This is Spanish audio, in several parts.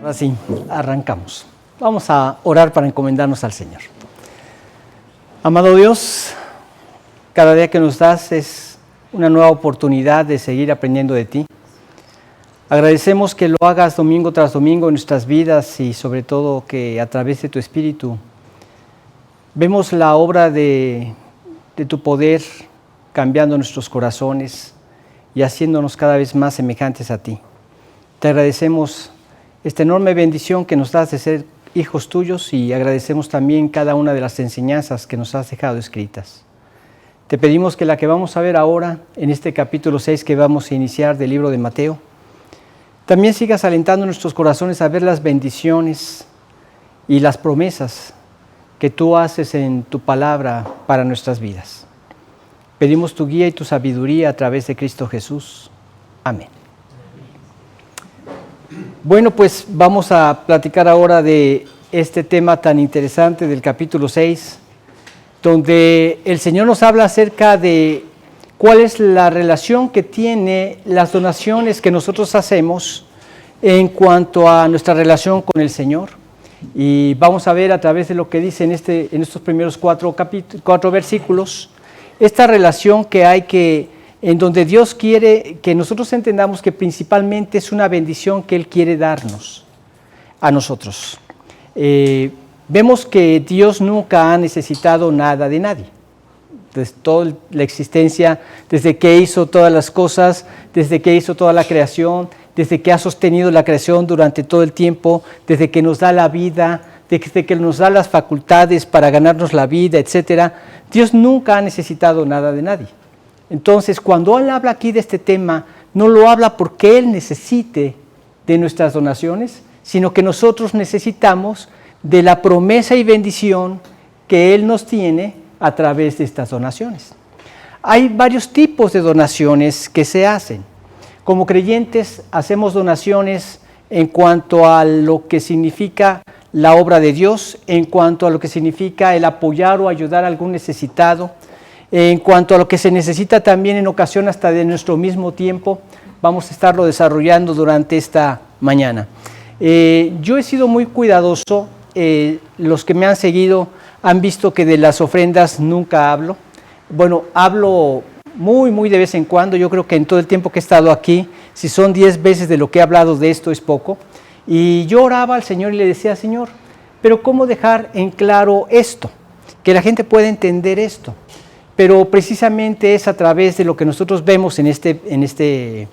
Así, arrancamos. Vamos a orar para encomendarnos al Señor. Amado Dios, cada día que nos das es una nueva oportunidad de seguir aprendiendo de ti. Agradecemos que lo hagas domingo tras domingo en nuestras vidas y sobre todo que a través de tu Espíritu vemos la obra de tu poder cambiando nuestros corazones y haciéndonos cada vez más semejantes a ti. Te agradecemos esta enorme bendición que nos das de ser hijos tuyos y agradecemos también cada una de las enseñanzas que nos has dejado escritas. Te pedimos que la que vamos a ver ahora, en este capítulo 6 que vamos a iniciar del libro de Mateo, también sigas alentando nuestros corazones a ver las bendiciones y las promesas que tú haces en tu palabra para nuestras vidas. Pedimos tu guía y tu sabiduría a través de Cristo Jesús. Amén. Bueno, pues vamos a platicar ahora de este tema tan interesante del capítulo 6, donde el Señor nos habla acerca de cuál es la relación que tiene las donaciones que nosotros hacemos en cuanto a nuestra relación con el Señor. Y vamos a ver a través de lo que dice en estos primeros cuatro versículos, esta relación que hay en donde Dios quiere que nosotros entendamos que principalmente es una bendición que Él quiere darnos a nosotros. Vemos que Dios nunca ha necesitado nada de nadie. Desde toda la existencia, desde que hizo todas las cosas, desde que hizo toda la creación, desde que ha sostenido la creación durante todo el tiempo, desde que nos da la vida, desde que nos da las facultades para ganarnos la vida, etc. Dios nunca ha necesitado nada de nadie. Entonces, cuando Él habla aquí de este tema, no lo habla porque Él necesite de nuestras donaciones, sino que nosotros necesitamos de la promesa y bendición que Él nos tiene a través de estas donaciones. Hay varios tipos de donaciones que se hacen. Como creyentes hacemos donaciones en cuanto a lo que significa la obra de Dios, en cuanto a lo que significa el apoyar o ayudar a algún necesitado, en cuanto a lo que se necesita también en ocasión hasta de nuestro mismo tiempo. Vamos a estarlo desarrollando durante esta mañana. Yo he sido muy cuidadoso, los que me han seguido han visto que de las ofrendas nunca hablo. Bueno, hablo muy de vez en cuando. Yo creo que en todo el tiempo que he estado aquí, si son 10 veces de lo que he hablado de esto es poco. Y yo oraba al Señor y le decía, Señor, pero ¿cómo dejar en claro esto? Que la gente pueda entender esto. Pero precisamente es a través de lo que nosotros vemos en este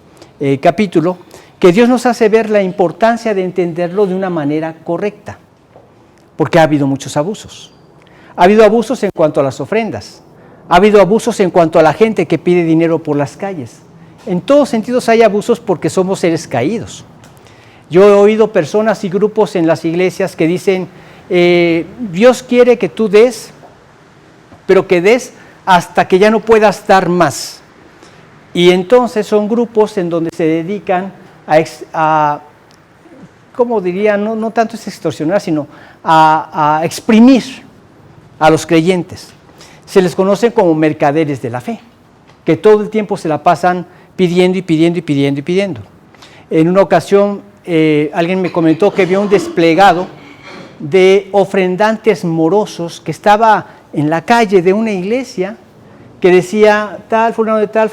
capítulo, que Dios nos hace ver la importancia de entenderlo de una manera correcta. Porque ha habido muchos abusos. Ha habido abusos en cuanto a las ofrendas. Ha habido abusos en cuanto a la gente que pide dinero por las calles. En todos sentidos hay abusos porque somos seres caídos. Yo he oído personas y grupos en las iglesias que dicen, Dios quiere que tú des, pero que des hasta que ya no puedas dar más. Y entonces son grupos en donde se dedican a ¿cómo diría? No tanto es extorsionar, sino a exprimir a los creyentes. Se les conoce como mercaderes de la fe, que todo el tiempo se la pasan pidiendo y pidiendo y pidiendo y pidiendo. En una ocasión alguien me comentó que vio un desplegado de ofrendantes morosos que estaba en la calle de una iglesia que decía tal, fulano de tal,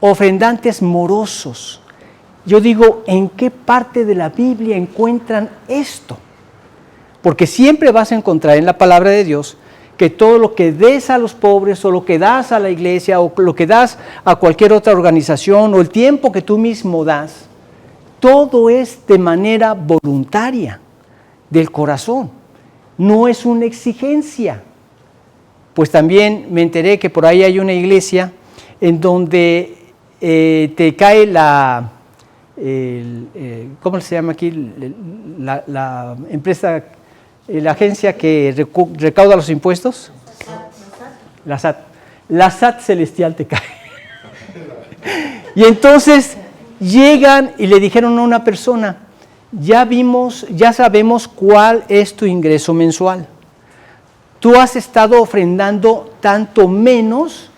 ofrendantes morosos. Yo digo, ¿en qué parte de la Biblia encuentran esto? Porque siempre vas a encontrar en la palabra de Dios que todo lo que des a los pobres o lo que das a la iglesia o lo que das a cualquier otra organización o el tiempo que tú mismo das, todo es de manera voluntaria, del corazón, no es una exigencia. Pues también me enteré que por ahí hay una iglesia en donde te cae ¿cómo se llama aquí? La empresa, la agencia que recauda los impuestos. La SAT. La SAT celestial te cae. Y entonces llegan y le dijeron a una persona, ya sabemos cuál es tu ingreso mensual. Tú has estado ofrendando tanto menos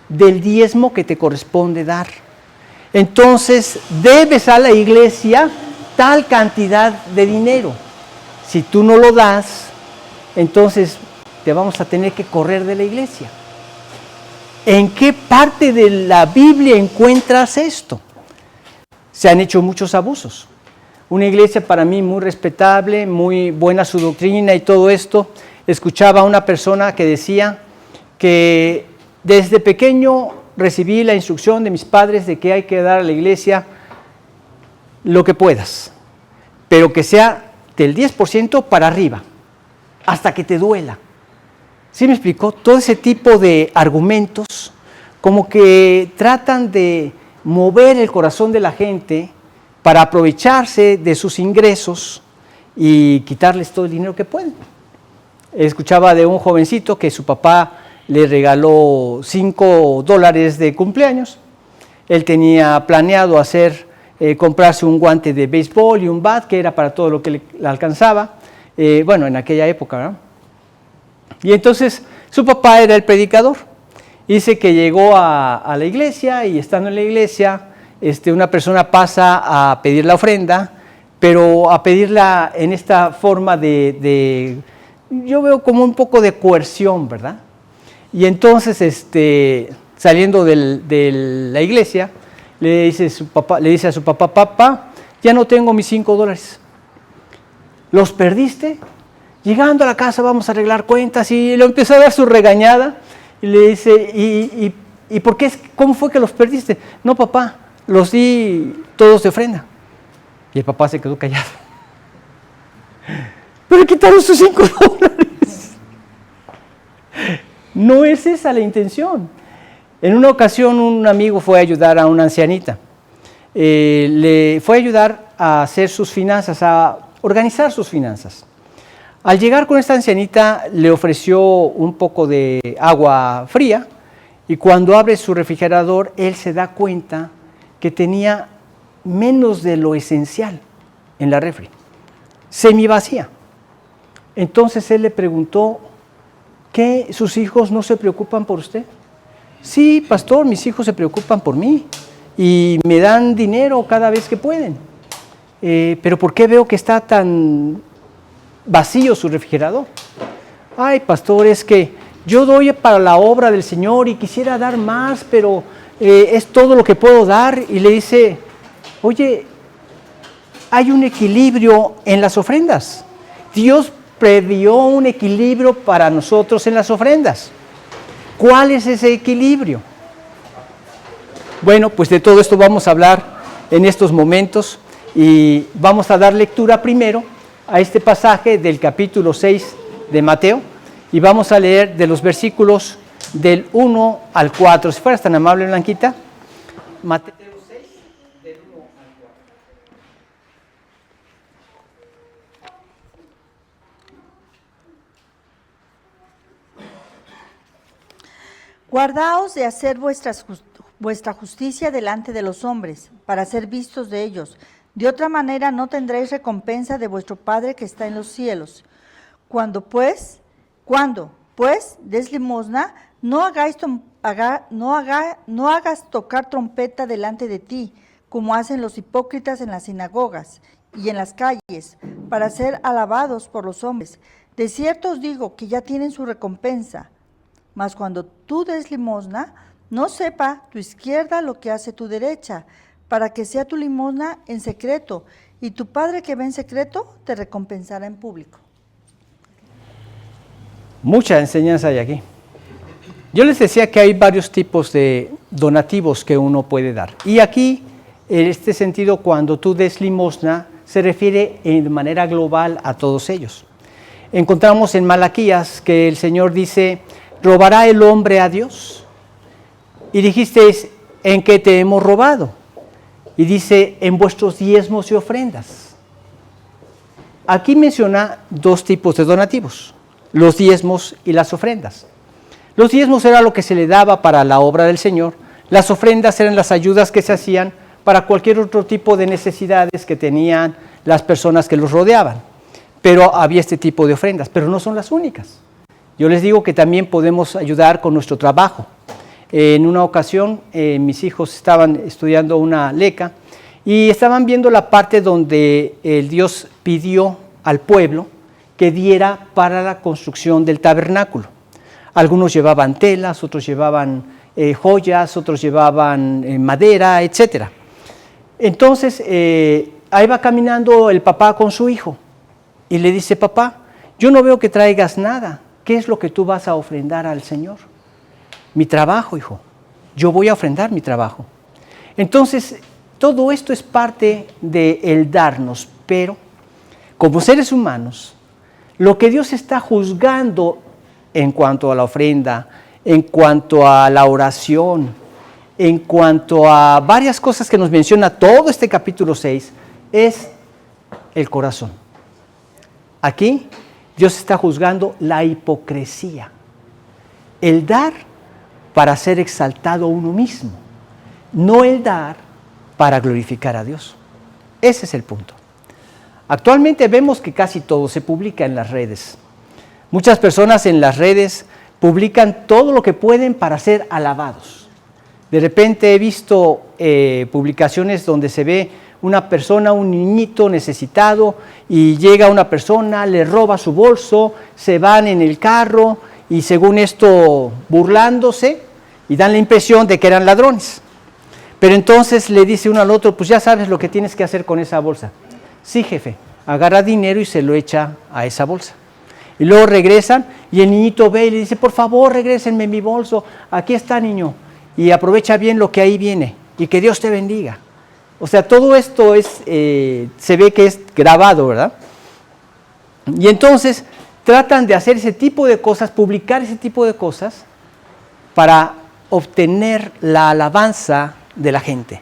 del diezmo que te corresponde dar. Entonces debes a la iglesia tal cantidad de dinero. Si tú no lo das, entonces te vamos a tener que correr de la iglesia. ¿En qué parte de la Biblia encuentras esto? Se han hecho muchos abusos. Una iglesia para mí muy respetable, muy buena su doctrina y todo esto. Escuchaba a una persona que decía que desde pequeño recibí la instrucción de mis padres de que hay que dar a la iglesia lo que puedas, pero que sea del 10% para arriba, hasta que te duela. ¿Sí me explicó? Todo ese tipo de argumentos como que tratan de mover el corazón de la gente para aprovecharse de sus ingresos y quitarles todo el dinero que pueden. Escuchaba de un jovencito que su papá le regaló $5 de cumpleaños. Él tenía planeado comprarse un guante de béisbol y un bat, que era para todo lo que le alcanzaba, en aquella época, ¿verdad? Y entonces su papá era el predicador. Dice que llegó a la iglesia y estando en la iglesia, una persona pasa a pedir la ofrenda, pero a pedirla en esta forma yo veo como un poco de coerción, ¿verdad? Y entonces, saliendo de la iglesia, le dice a su papá, papá, ya no tengo mis $5. ¿Los perdiste? Llegando a la casa vamos a arreglar cuentas, y le empezó a dar su regañada y le dice, ¿y por qué? ¿Cómo fue que los perdiste? No, papá, los di todos de ofrenda. Y el papá se quedó callado. Pero le quitaron sus $5. No es esa la intención. En una ocasión un amigo fue a ayudar a una ancianita. Le fue a ayudar a hacer sus finanzas, a organizar sus finanzas. Al llegar con esta ancianita le ofreció un poco de agua fría, y cuando abre su refrigerador él se da cuenta que tenía menos de lo esencial en la refri, semivacía. Entonces él le preguntó, ¿qué? ¿Sus hijos no se preocupan por usted? Sí, pastor, mis hijos se preocupan por mí y me dan dinero cada vez que pueden. Pero ¿por qué veo que está tan vacío su refrigerador? Ay, pastor, es que yo doy para la obra del Señor y quisiera dar más, pero es todo lo que puedo dar. Y le dice, oye, hay un equilibrio en las ofrendas. Dios previó un equilibrio para nosotros en las ofrendas. ¿Cuál es ese equilibrio? Bueno, pues de todo esto vamos a hablar en estos momentos, y vamos a dar lectura primero a este pasaje del capítulo 6 de Mateo, y vamos a leer de los versículos del 1 al 4. Si fueras tan amable, Blanquita. Mateo 6, del 1 al 4. Guardaos de hacer vuestra justicia delante de los hombres, para ser vistos de ellos. De otra manera no tendréis recompensa de vuestro Padre que está en los cielos. Cuando pues des limosna, no hagas tocar trompeta delante de ti, como hacen los hipócritas en las sinagogas y en las calles, para ser alabados por los hombres. De cierto os digo que ya tienen su recompensa. Mas cuando tú des limosna, no sepa tu izquierda lo que hace tu derecha, para que sea tu limosna en secreto, y tu Padre que ve en secreto te recompensará en público. Mucha enseñanza hay aquí. Yo les decía que hay varios tipos de donativos que uno puede dar. Y aquí, en este sentido, cuando tú des limosna, se refiere de manera global a todos ellos. Encontramos en Malaquías que el Señor dice, ¿robará el hombre a Dios? Y dijisteis, ¿en qué te hemos robado? Y dice, en vuestros diezmos y ofrendas. Aquí menciona dos tipos de donativos, los diezmos y las ofrendas. Los diezmos era lo que se le daba para la obra del Señor, las ofrendas eran las ayudas que se hacían para cualquier otro tipo de necesidades que tenían las personas que los rodeaban. Pero había este tipo de ofrendas, pero no son las únicas. Yo les digo que también podemos ayudar con nuestro trabajo. En una ocasión mis hijos estaban estudiando una leca y estaban viendo la parte donde el Dios pidió al pueblo que diera para la construcción del tabernáculo. Algunos llevaban telas, otros llevaban joyas, otros llevaban madera, etc. Entonces, ahí va caminando el papá con su hijo y le dice: papá, yo no veo que traigas nada. ¿Qué es lo que tú vas a ofrendar al Señor? Mi trabajo, hijo. Yo voy a ofrendar mi trabajo. Entonces, todo esto es parte del darnos, pero como seres humanos, lo que Dios está juzgando en cuanto a la ofrenda, en cuanto a la oración, en cuanto a varias cosas que nos menciona todo este capítulo 6, es el corazón. Aquí Dios está juzgando la hipocresía, el dar para ser exaltado uno mismo, no el dar para glorificar a Dios. Ese es el punto. Actualmente vemos que casi todo se publica en las redes. Muchas personas en las redes publican todo lo que pueden para ser alabados. De repente he visto publicaciones donde se ve una persona, un niñito necesitado, y llega una persona, le roba su bolso, se van en el carro y según esto burlándose, y dan la impresión de que eran ladrones. Pero entonces le dice uno al otro: pues ya sabes lo que tienes que hacer con esa bolsa. Sí, jefe. Agarra dinero y se lo echa a esa bolsa. Y luego regresan y el niñito ve y le dice: por favor, regrésenme mi bolso, aquí está, niño, y aprovecha bien lo que ahí viene, y que Dios te bendiga. O sea, todo esto es, se ve que es grabado, ¿verdad? Y entonces tratan de hacer ese tipo de cosas, publicar ese tipo de cosas para obtener la alabanza de la gente.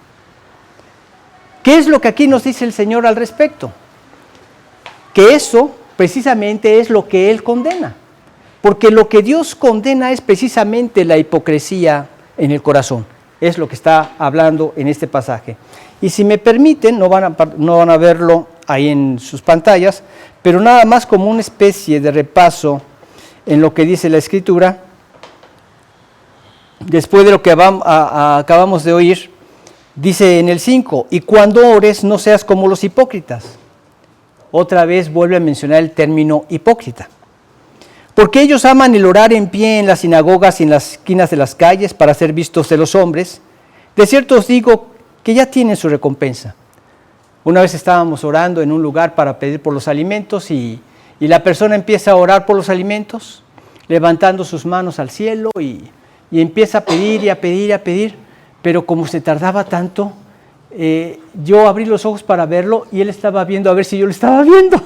¿Qué es lo que aquí nos dice el Señor al respecto? Que eso precisamente es lo que Él condena, porque lo que Dios condena es precisamente la hipocresía en el corazón. Es lo que está hablando en este pasaje. Y si me permiten, no van a verlo ahí en sus pantallas, pero nada más como una especie de repaso en lo que dice la Escritura, después de lo que acabamos de oír, dice en el 5, y cuando ores no seas como los hipócritas. Otra vez vuelve a mencionar el término hipócrita. Porque ellos aman el orar en pie en las sinagogas y en las esquinas de las calles para ser vistos de los hombres. De cierto os digo que ya tienen su recompensa. Una vez estábamos orando en un lugar para pedir por los alimentos y la persona empieza a orar por los alimentos, levantando sus manos al cielo y empieza a pedir y a pedir y a pedir, pero como se tardaba tanto, yo abrí los ojos para verlo y él estaba viendo a ver si yo lo estaba viendo.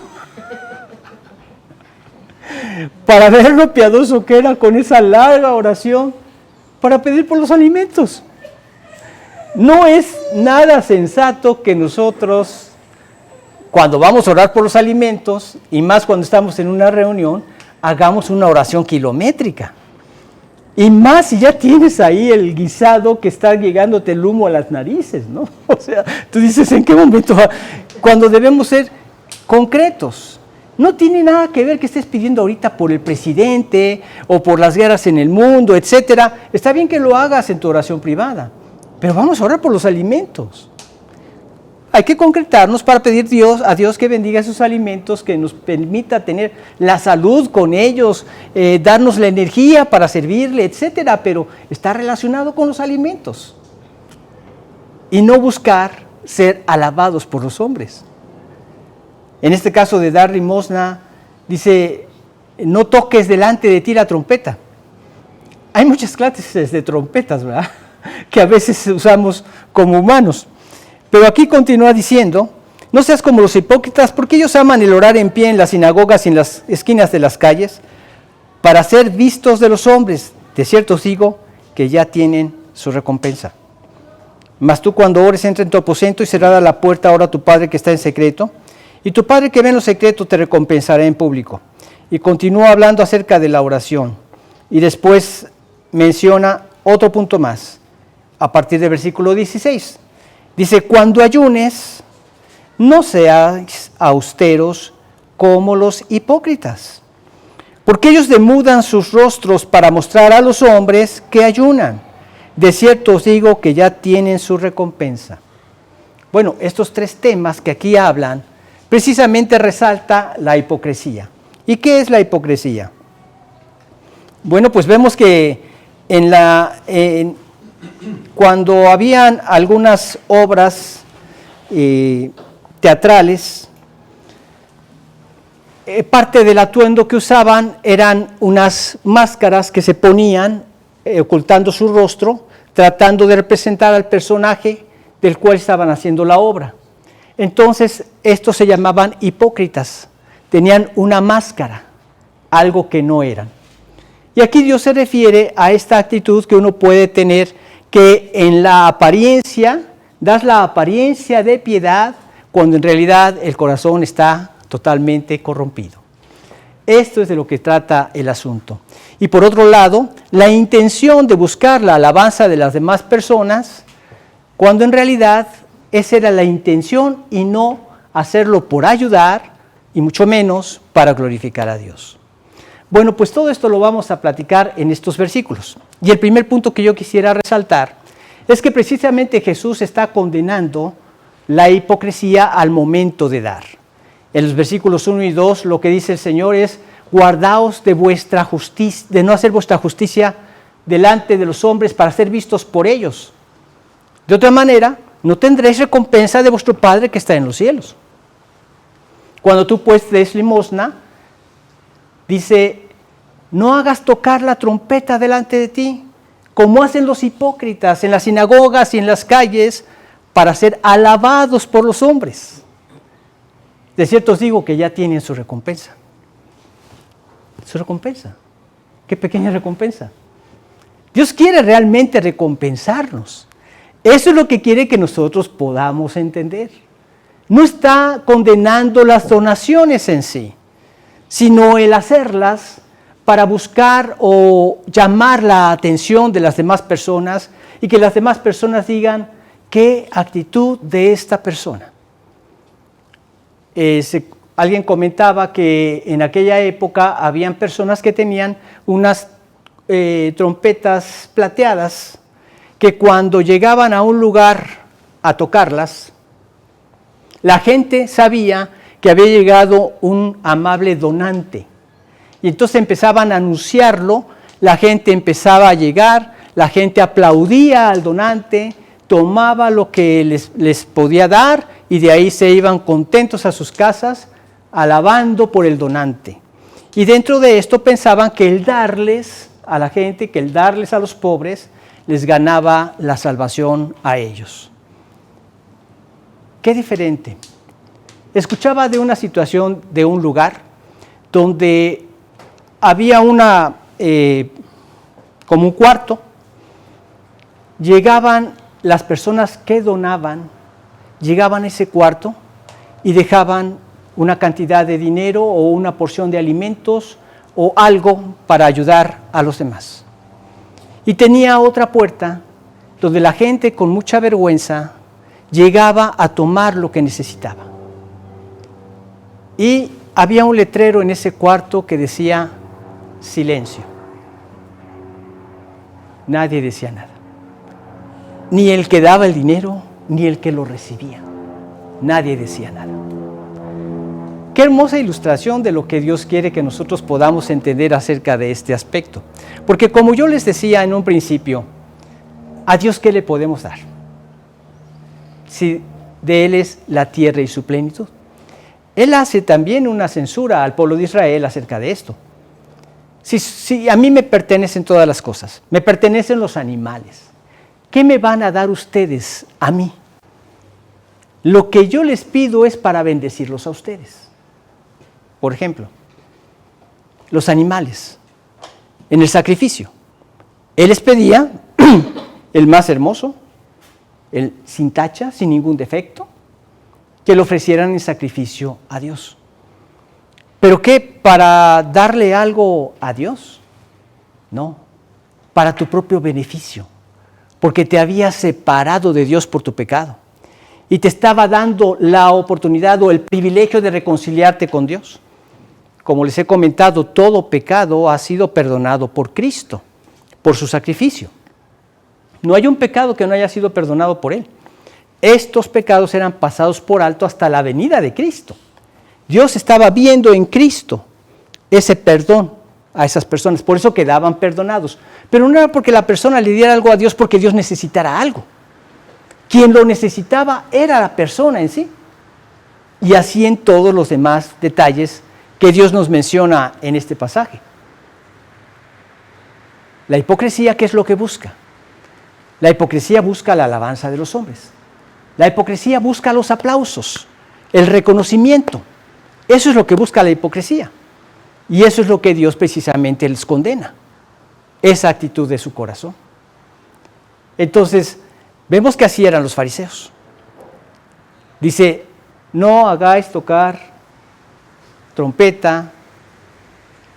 Para ver lo piadoso que era con esa larga oración para pedir por los alimentos. No es nada sensato que nosotros, cuando vamos a orar por los alimentos, y más cuando estamos en una reunión, hagamos una oración kilométrica. Y más si ya tienes ahí el guisado que está llegándote el humo a las narices, ¿no? O sea, tú dices, ¿en qué momento? Cuando debemos ser concretos. No tiene nada que ver que estés pidiendo ahorita por el presidente o por las guerras en el mundo, etcétera. Está bien que lo hagas en tu oración privada, pero vamos a orar por los alimentos. Hay que concretarnos para pedir a Dios que bendiga esos alimentos, que nos permita tener la salud con ellos, darnos la energía para servirle, etcétera, pero está relacionado con los alimentos. Y no buscar ser alabados por los hombres. En este caso de dar limosna, dice, no toques delante de ti la trompeta. Hay muchas clases de trompetas, ¿verdad?, que a veces usamos como humanos. Pero aquí continúa diciendo, no seas como los hipócritas, porque ellos aman el orar en pie en las sinagogas y en las esquinas de las calles, para ser vistos de los hombres. De cierto os digo que ya tienen su recompensa. Mas tú cuando ores, entra en tu aposento y cerrada la puerta, ora a tu Padre que está en secreto, y tu Padre que ve en lo secreto te recompensará en público. Y continúa hablando acerca de la oración. Y después menciona otro punto más, a partir del versículo 16. Dice, cuando ayunes, no seáis austeros como los hipócritas, porque ellos demudan sus rostros para mostrar a los hombres que ayunan. De cierto os digo que ya tienen su recompensa. Bueno, estos tres temas que aquí hablan, precisamente resalta la hipocresía. ¿Y qué es la hipocresía? Bueno, pues vemos que cuando habían algunas obras teatrales, parte del atuendo que usaban eran unas máscaras que se ponían ocultando su rostro, tratando de representar al personaje del cual estaban haciendo la obra. Entonces, estos se llamaban hipócritas, tenían una máscara, algo que no eran. Y aquí Dios se refiere a esta actitud que uno puede tener, que en la apariencia, das la apariencia de piedad, cuando en realidad el corazón está totalmente corrompido. Esto es de lo que trata el asunto. Y por otro lado, la intención de buscar la alabanza de las demás personas, cuando en realidad esa era la intención y no hacerlo por ayudar, y mucho menos para glorificar a Dios. Bueno, pues todo esto lo vamos a platicar en estos versículos. Y el primer punto que yo quisiera resaltar es que precisamente Jesús está condenando la hipocresía al momento de dar. En los versículos 1 y 2 lo que dice el Señor es: guardaos de vuestra justicia, de no hacer vuestra justicia delante de los hombres para ser vistos por ellos. De otra manera, no tendréis recompensa de vuestro Padre que está en los cielos. Cuando tú pues des limosna, dice: no hagas tocar la trompeta delante de ti, como hacen los hipócritas en las sinagogas y en las calles, para ser alabados por los hombres. De cierto os digo que ya tienen su recompensa. Su recompensa. Qué pequeña recompensa. Dios quiere realmente recompensarnos. Eso es lo que quiere que nosotros podamos entender. No está condenando las donaciones en sí, sino el hacerlas para buscar o llamar la atención de las demás personas y que las demás personas digan: ¿qué actitud de esta persona? Alguien comentaba que en aquella época habían personas que tenían unas trompetas plateadas que cuando llegaban a un lugar a tocarlas, la gente sabía que había llegado un amable donante. Y entonces empezaban a anunciarlo, la gente empezaba a llegar, la gente aplaudía al donante, tomaba lo que les podía dar y de ahí se iban contentos a sus casas, alabando por el donante. Y dentro de esto pensaban que el darles a la gente, que el darles a los pobres, les ganaba la salvación a ellos. Qué diferente. Escuchaba de una situación de un lugar donde había como un cuarto, llegaban las personas que donaban, llegaban a ese cuarto y dejaban una cantidad de dinero o una porción de alimentos o algo para ayudar a los demás. Y tenía otra puerta donde la gente con mucha vergüenza llegaba a tomar lo que necesitaba. Y había un letrero en ese cuarto que decía: silencio. Nadie decía nada. Ni el que daba el dinero, ni el que lo recibía. Nadie decía nada. Qué hermosa ilustración de lo que Dios quiere que nosotros podamos entender acerca de este aspecto. Porque como yo les decía en un principio, ¿a Dios qué le podemos dar? Si de Él es la tierra y su plenitud. Él hace también una censura al pueblo de Israel acerca de esto. Si a mí me pertenecen todas las cosas, me pertenecen los animales, ¿qué me van a dar ustedes a mí? Lo que yo les pido es para bendecirlos a ustedes. Por ejemplo, los animales, en el sacrificio, Él les pedía el más hermoso, el sin tacha, sin ningún defecto, que le ofrecieran en sacrificio a Dios. ¿Pero qué? ¿Para darle algo a Dios? No, para tu propio beneficio, porque te había separado de Dios por tu pecado y te estaba dando la oportunidad o el privilegio de reconciliarte con Dios. Como les he comentado, todo pecado ha sido perdonado por Cristo, por su sacrificio. No hay un pecado que no haya sido perdonado por Él. estos pecados eran pasados por alto hasta la venida de Cristo. Dios estaba viendo en Cristo ese perdón a esas personas, por eso quedaban perdonados. Pero no era porque la persona le diera algo a Dios porque Dios necesitara algo. Quien lo necesitaba era la persona en sí. Y así en todos los demás detalles que Dios nos menciona en este pasaje. La hipocresía, ¿qué es lo que busca? La hipocresía busca la alabanza de los hombres. La hipocresía busca los aplausos, el reconocimiento. Eso es lo que busca la hipocresía. Y eso es lo que Dios precisamente les condena, esa actitud de su corazón. Entonces, vemos que así eran los fariseos. Dice, no hagáis tocar trompeta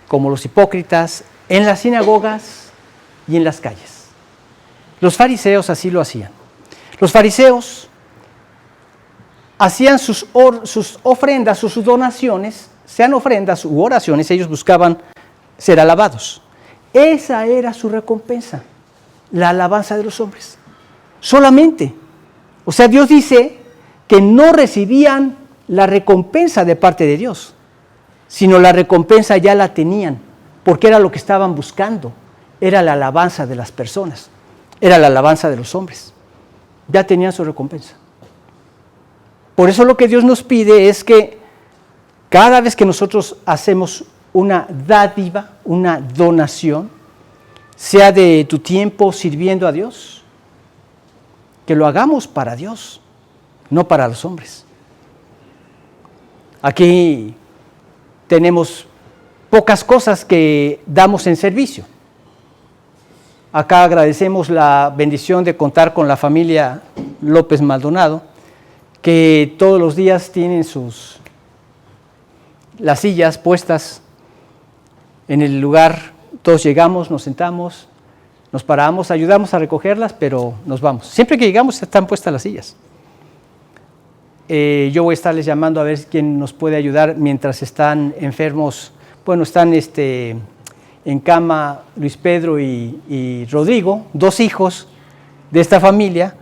como los hipócritas en las sinagogas y en las calles. Los fariseos así lo hacían. Los fariseos hacían sus ofrendas o sus donaciones, sean ofrendas u oraciones, ellos buscaban ser alabados. Esa era su recompensa, la alabanza de los hombres. Solamente. O sea, Dios dice que no recibían la recompensa de parte de Dios, sino la recompensa ya la tenían, porque era lo que estaban buscando, era la alabanza de las personas, era la alabanza de los hombres. Ya tenían su recompensa. Por eso lo que Dios nos pide es que cada vez que nosotros hacemos una dádiva, una donación, sea de tu tiempo sirviendo a Dios, que lo hagamos para Dios, no para los hombres. Aquí tenemos pocas cosas que damos en servicio. Acá agradecemos la bendición de contar con la familia López Maldonado, que todos los días tienen las sillas puestas en el lugar. Todos llegamos, nos sentamos, nos paramos, ayudamos a recogerlas, pero nos vamos. Siempre que llegamos están puestas las sillas. Yo voy a estarles llamando a ver quién nos puede ayudar mientras están enfermos. Bueno, están en cama Luis Pedro y Rodrigo, 2 hijos de esta familia,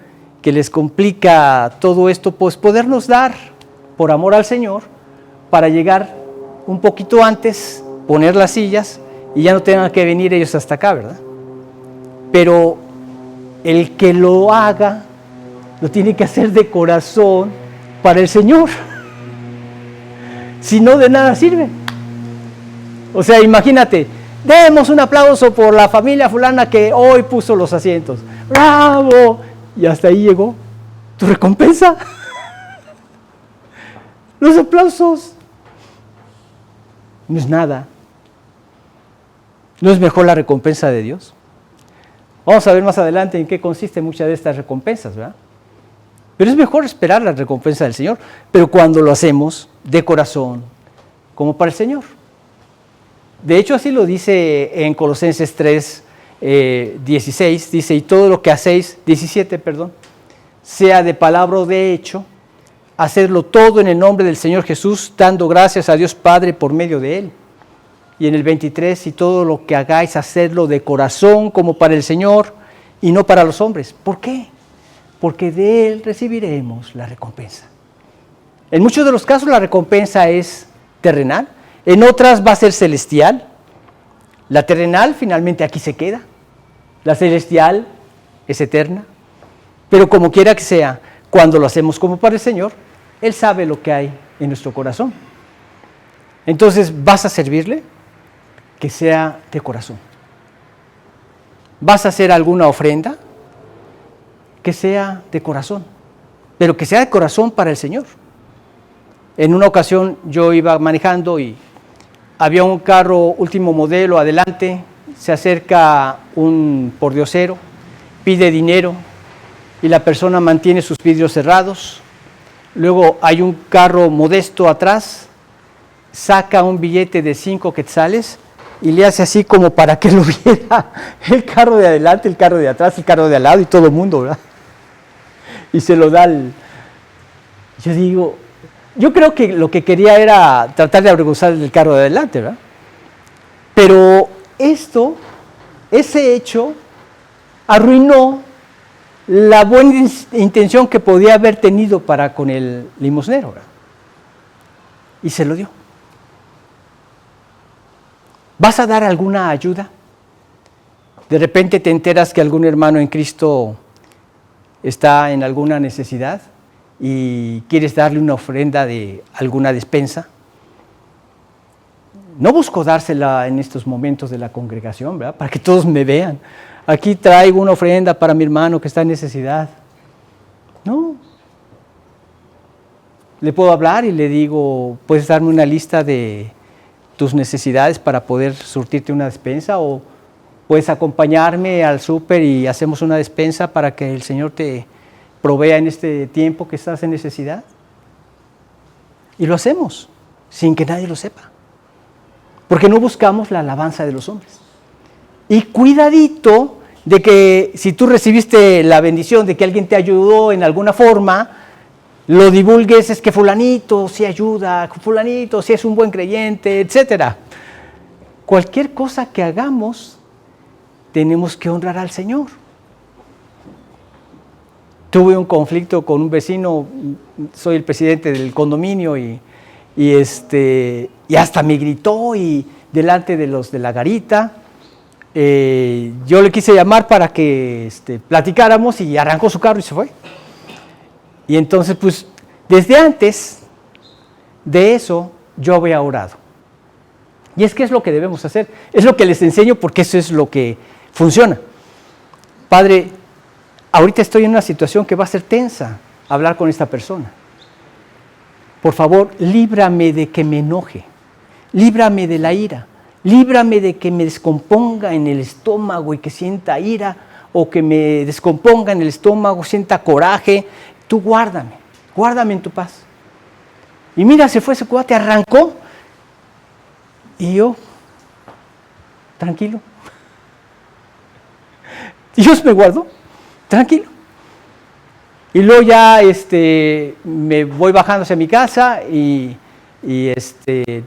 que les complica todo esto, pues podernos dar, por amor al Señor, para llegar un poquito antes, poner las sillas y ya no tengan que venir ellos hasta acá, ¿verdad? Pero el que lo haga, lo tiene que hacer de corazón para el Señor. Si no, de nada sirve. O sea, imagínate, demos un aplauso por la familia fulana que hoy puso los asientos. ¡Bravo! Y hasta ahí llegó tu recompensa. Los aplausos no es nada. ¿No es mejor la recompensa de Dios? Vamos a ver más adelante en qué consiste muchas de estas recompensas, ¿verdad? Pero es mejor esperar la recompensa del Señor, pero cuando lo hacemos de corazón, como para el Señor. De hecho, así lo dice en Colosenses 3, 16, dice, y todo lo que hacéis, 17, perdón, sea de palabra o de hecho, hacedlo todo en el nombre del Señor Jesús, dando gracias a Dios Padre por medio de Él. Y en el 23, y todo lo que hagáis, hacedlo de corazón como para el Señor y no para los hombres. ¿Por qué? Porque de Él recibiremos la recompensa. En muchos de los casos la recompensa es terrenal, en otras va a ser celestial. La terrenal finalmente aquí se queda, la celestial es eterna, pero como quiera que sea, cuando lo hacemos como para el Señor, Él sabe lo que hay en nuestro corazón. Entonces, ¿vas a servirle? Que sea de corazón. ¿Vas a hacer alguna ofrenda? Que sea de corazón, pero que sea de corazón para el Señor. En una ocasión yo iba manejando y había un carro último modelo adelante, se acerca un pordiosero, pide dinero y la persona mantiene sus vidrios cerrados. Luego hay un carro modesto atrás, saca un billete de 5 quetzales y le hace así como para que lo viera el carro de adelante, el carro de atrás, el carro de al lado y todo el mundo, ¿verdad? Y se lo da Yo digo, yo creo que lo que quería era tratar de avergonzar el carro de adelante, ¿verdad? Pero ese hecho arruinó la buena intención que podía haber tenido para con el limosnero, ¿verdad? Y se lo dio. ¿Vas a dar alguna ayuda? De repente te enteras que algún hermano en Cristo está en alguna necesidad y quieres darle una ofrenda de alguna despensa. No busco dársela en estos momentos de la congregación, ¿verdad? Para que todos me vean. Aquí traigo una ofrenda para mi hermano que está en necesidad. No. Le puedo hablar y le digo, ¿puedes darme una lista de tus necesidades para poder surtirte una despensa? O puedes acompañarme al súper y hacemos una despensa para que el Señor te provea en este tiempo que estás en necesidad. Y lo hacemos sin que nadie lo sepa. Porque no buscamos la alabanza de los hombres. Y cuidadito de que si tú recibiste la bendición de que alguien te ayudó en alguna forma, lo divulgues, es que fulanito sí ayuda, fulanito sí es un buen creyente, etc. Cualquier cosa que hagamos, tenemos que honrar al Señor. Tuve un conflicto con un vecino, soy el presidente del condominio y hasta me gritó y delante de los de la garita. Yo le quise llamar para que platicáramos y arrancó su carro y se fue. Y entonces, pues, desde antes de eso, yo había orado. Y es que es lo que debemos hacer, es lo que les enseño porque eso es lo que funciona. Padre, ahorita estoy en una situación que va a ser tensa, hablar con esta persona. Por favor, líbrame de que me enoje, líbrame de la ira, líbrame de que me descomponga en el estómago y que sienta ira, o que me descomponga en el estómago, sienta coraje. Tú guárdame en tu paz. Y mira, se fue ese cuate, arrancó, y yo, tranquilo. Dios me guardó, tranquilo. Y luego ya me voy bajando hacia mi casa y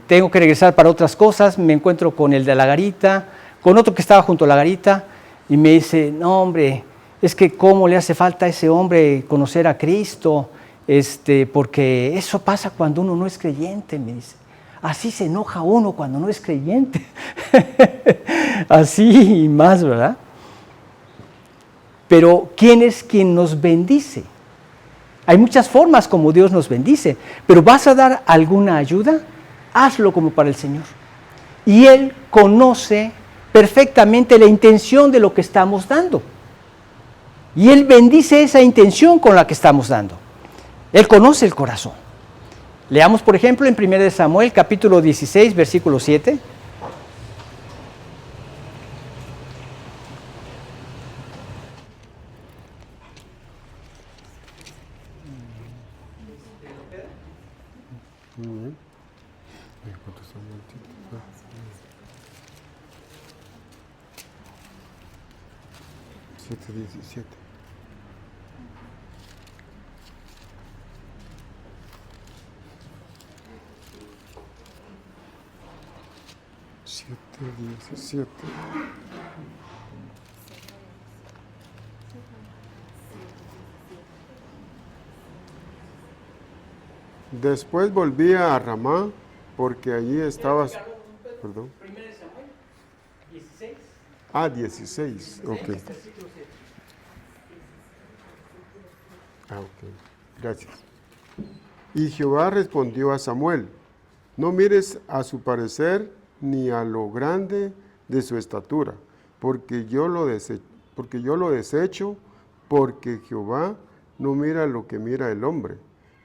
tengo que regresar para otras cosas. Me encuentro con el de la garita, con otro que estaba junto a la garita, y me dice, no hombre, es que cómo le hace falta a ese hombre conocer a Cristo, porque eso pasa cuando uno no es creyente, me dice. Así se enoja uno cuando no es creyente. Así y más, ¿verdad? Pero ¿quién es quien nos bendice? Hay muchas formas como Dios nos bendice, pero ¿vas a dar alguna ayuda? Hazlo como para el Señor. Y Él conoce perfectamente la intención de lo que estamos dando. Y Él bendice esa intención con la que estamos dando. Él conoce el corazón. Leamos, por ejemplo, en 1 Samuel, capítulo 16, versículo 7. Después volví a Ramá, porque allí estaba... Perdón. 1 Samuel 16. 16, ok. Ok, gracias. Y Jehová respondió a Samuel, no mires a su parecer ni a lo grande de su estatura, porque yo lo desecho, porque Jehová no mira lo que mira el hombre,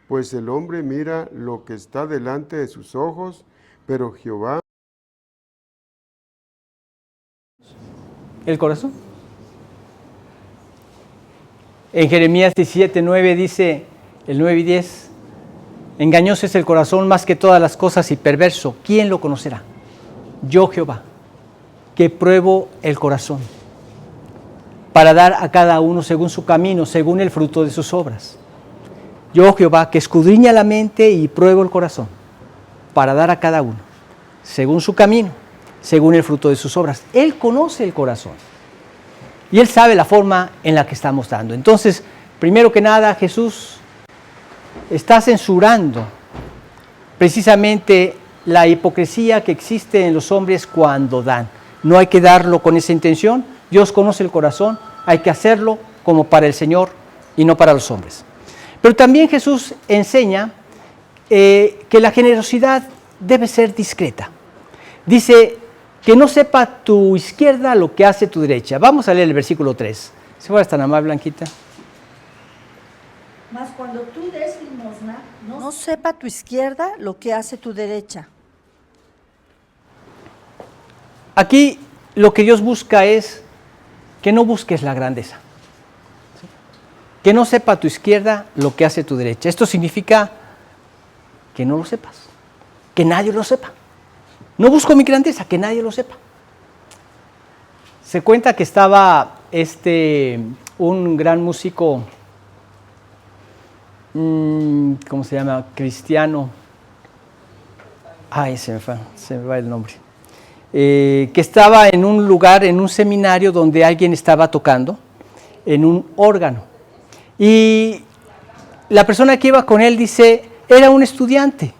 pues el hombre mira lo que está delante de sus ojos, pero Jehová... ¿El corazón? En Jeremías 17:9 dice, el 9 y 10, engañoso es el corazón más que todas las cosas y perverso, ¿quién lo conocerá? Yo Jehová, que pruebo el corazón, para dar a cada uno según su camino, según el fruto de sus obras. Yo Jehová, que escudriña la mente y pruebo el corazón, para dar a cada uno según su camino, según el fruto de sus obras. Él conoce el corazón. Y Él sabe la forma en la que estamos dando. Entonces, primero que nada, Jesús está censurando precisamente la hipocresía que existe en los hombres cuando dan. No hay que darlo con esa intención. Dios conoce el corazón. Hay que hacerlo como para el Señor y no para los hombres. Pero también Jesús enseña que la generosidad debe ser discreta. Dice que no sepa tu izquierda lo que hace tu derecha. Vamos a leer el versículo 3. ¿Se fuera tan amable, Blanquita? Mas cuando tú des limosna, no sepa tu izquierda lo que hace tu derecha. Aquí lo que Dios busca es que no busques la grandeza. ¿Sí? Que no sepa tu izquierda lo que hace tu derecha. Esto significa que no lo sepas, que nadie lo sepa. No busco mi grandeza, que nadie lo sepa. Se cuenta que estaba un gran músico, ¿cómo se llama? Cristiano. Ay, se me va el nombre. Que estaba en un lugar, en un seminario donde alguien estaba tocando en un órgano. Y la persona que iba con él dice, era un estudiante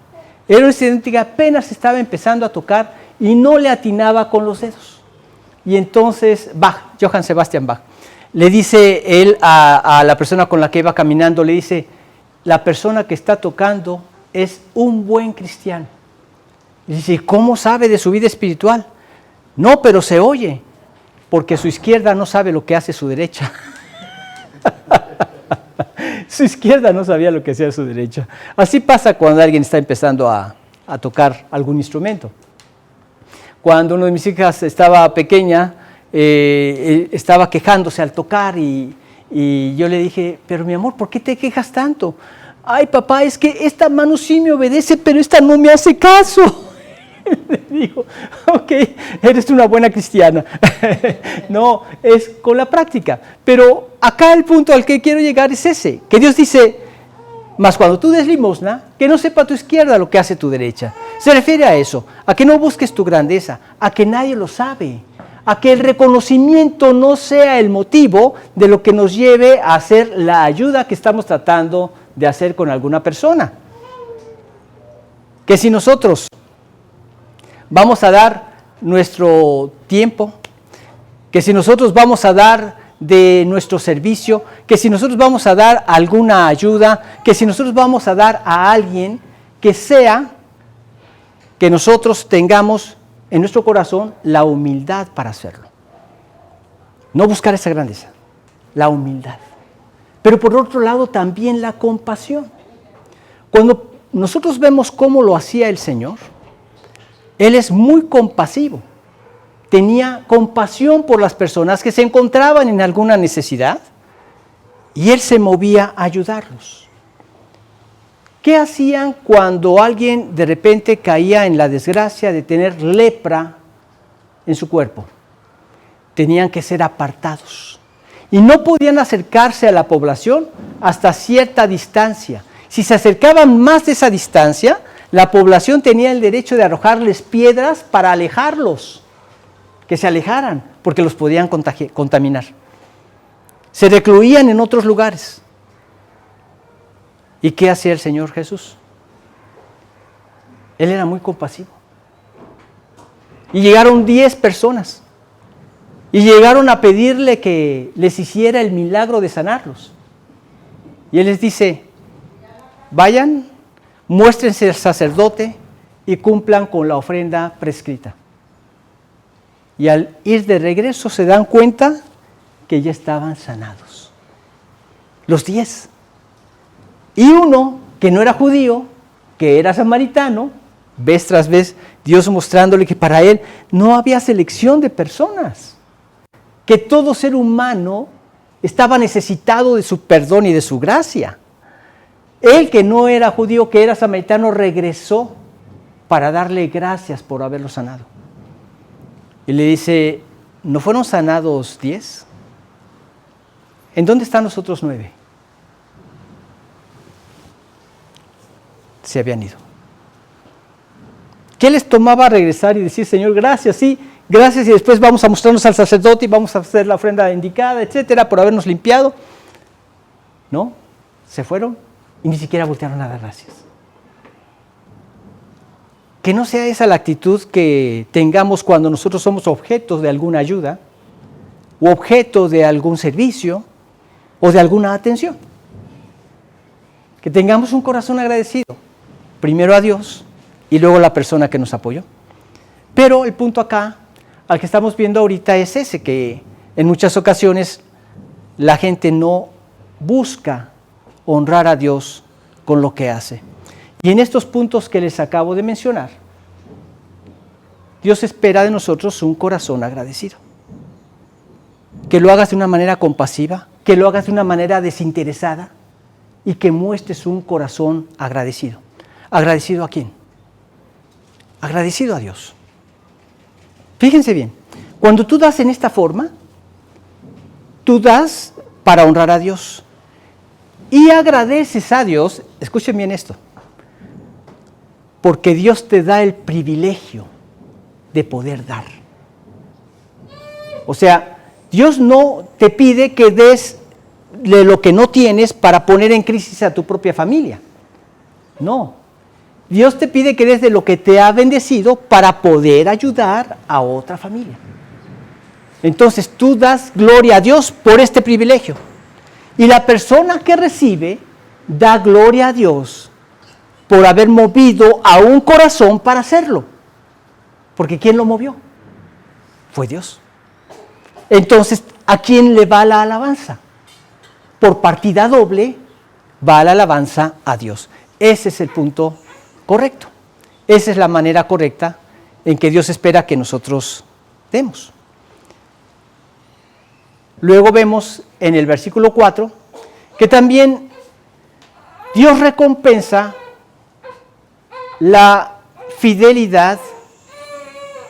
que apenas estaba empezando a tocar y no le atinaba con los dedos. Y entonces Johann Sebastian Bach, le dice él a la persona con la que iba caminando, le dice, la persona que está tocando es un buen cristiano. Y dice, ¿cómo sabe de su vida espiritual? No, pero se oye, porque su izquierda no sabe lo que hace su derecha. Su izquierda no sabía lo que hacía su derecha. Así pasa cuando alguien está empezando a tocar algún instrumento. Cuando una de mis hijas estaba pequeña, estaba quejándose al tocar y yo le dije, pero mi amor, ¿por qué te quejas tanto? Ay, papá, es que esta mano sí me obedece, pero esta no me hace caso. Le digo, ok, eres una buena cristiana. No, es con la práctica. Pero acá el punto al que quiero llegar es ese, que Dios dice, mas cuando tú des limosna, que no sepa tu izquierda lo que hace tu derecha. Se refiere a eso, a que no busques tu grandeza, a que nadie lo sabe, a que el reconocimiento no sea el motivo de lo que nos lleve a hacer la ayuda que estamos tratando de hacer con alguna persona. Que si nosotros vamos a dar nuestro tiempo, que si nosotros vamos a dar de nuestro servicio, que si nosotros vamos a dar alguna ayuda, que si nosotros vamos a dar a alguien, que sea que nosotros tengamos en nuestro corazón la humildad para hacerlo. No buscar esa grandeza, la humildad. Pero por otro lado también la compasión. Cuando nosotros vemos cómo lo hacía el Señor, Él es muy compasivo. Tenía compasión por las personas que se encontraban en alguna necesidad y Él se movía a ayudarlos. ¿Qué hacían cuando alguien de repente caía en la desgracia de tener lepra en su cuerpo? Tenían que ser apartados y no podían acercarse a la población hasta cierta distancia. Si se acercaban más de esa distancia, la población tenía el derecho de arrojarles piedras para alejarlos, que se alejaran, porque los podían contaminar. Se recluían en otros lugares. ¿Y qué hacía el Señor Jesús? Él era muy compasivo. Y llegaron 10 personas. Y llegaron a pedirle que les hiciera el milagro de sanarlos. Y Él les dice, vayan, muéstrense al sacerdote y cumplan con la ofrenda prescrita. Y al ir de regreso se dan cuenta que ya estaban sanados. Los 10. Y uno que no era judío, que era samaritano, vez tras vez Dios mostrándole que para él no había selección de personas, que todo ser humano estaba necesitado de su perdón y de su gracia. Él que no era judío, que era samaritano, regresó para darle gracias por haberlo sanado. Y le dice, ¿no fueron sanados 10? ¿En dónde están los otros 9? Se habían ido. ¿Qué les tomaba regresar y decir, Señor, gracias? Sí, gracias y después vamos a mostrarnos al sacerdote y vamos a hacer la ofrenda indicada, etcétera, por habernos limpiado. No, se fueron y ni siquiera voltearon a dar gracias. Que no sea esa la actitud que tengamos cuando nosotros somos objetos de alguna ayuda o objeto de algún servicio o de alguna atención. Que tengamos un corazón agradecido, primero a Dios y luego a la persona que nos apoyó. Pero el punto acá, al que estamos viendo ahorita, es ese, que en muchas ocasiones la gente no busca honrar a Dios con lo que hace. Y en estos puntos que les acabo de mencionar, Dios espera de nosotros un corazón agradecido. Que lo hagas de una manera compasiva, que lo hagas de una manera desinteresada y que muestres un corazón agradecido. ¿Agradecido a quién? Agradecido a Dios. Fíjense bien, cuando tú das en esta forma, tú das para honrar a Dios y agradeces a Dios, escuchen bien esto, porque Dios te da el privilegio de poder dar. O sea, Dios no te pide que des de lo que no tienes para poner en crisis a tu propia familia. No. Dios te pide que des de lo que te ha bendecido para poder ayudar a otra familia. Entonces tú das gloria a Dios por este privilegio. Y la persona que recibe da gloria a Dios por haber movido a un corazón para hacerlo. Porque ¿quién lo movió? Fue Dios. Entonces, ¿a quién le va la alabanza? Por partida doble va la alabanza a Dios. Ese es el punto correcto. Esa es la manera correcta en que Dios espera que nosotros demos. Luego vemos en el versículo 4 que también Dios recompensa la fidelidad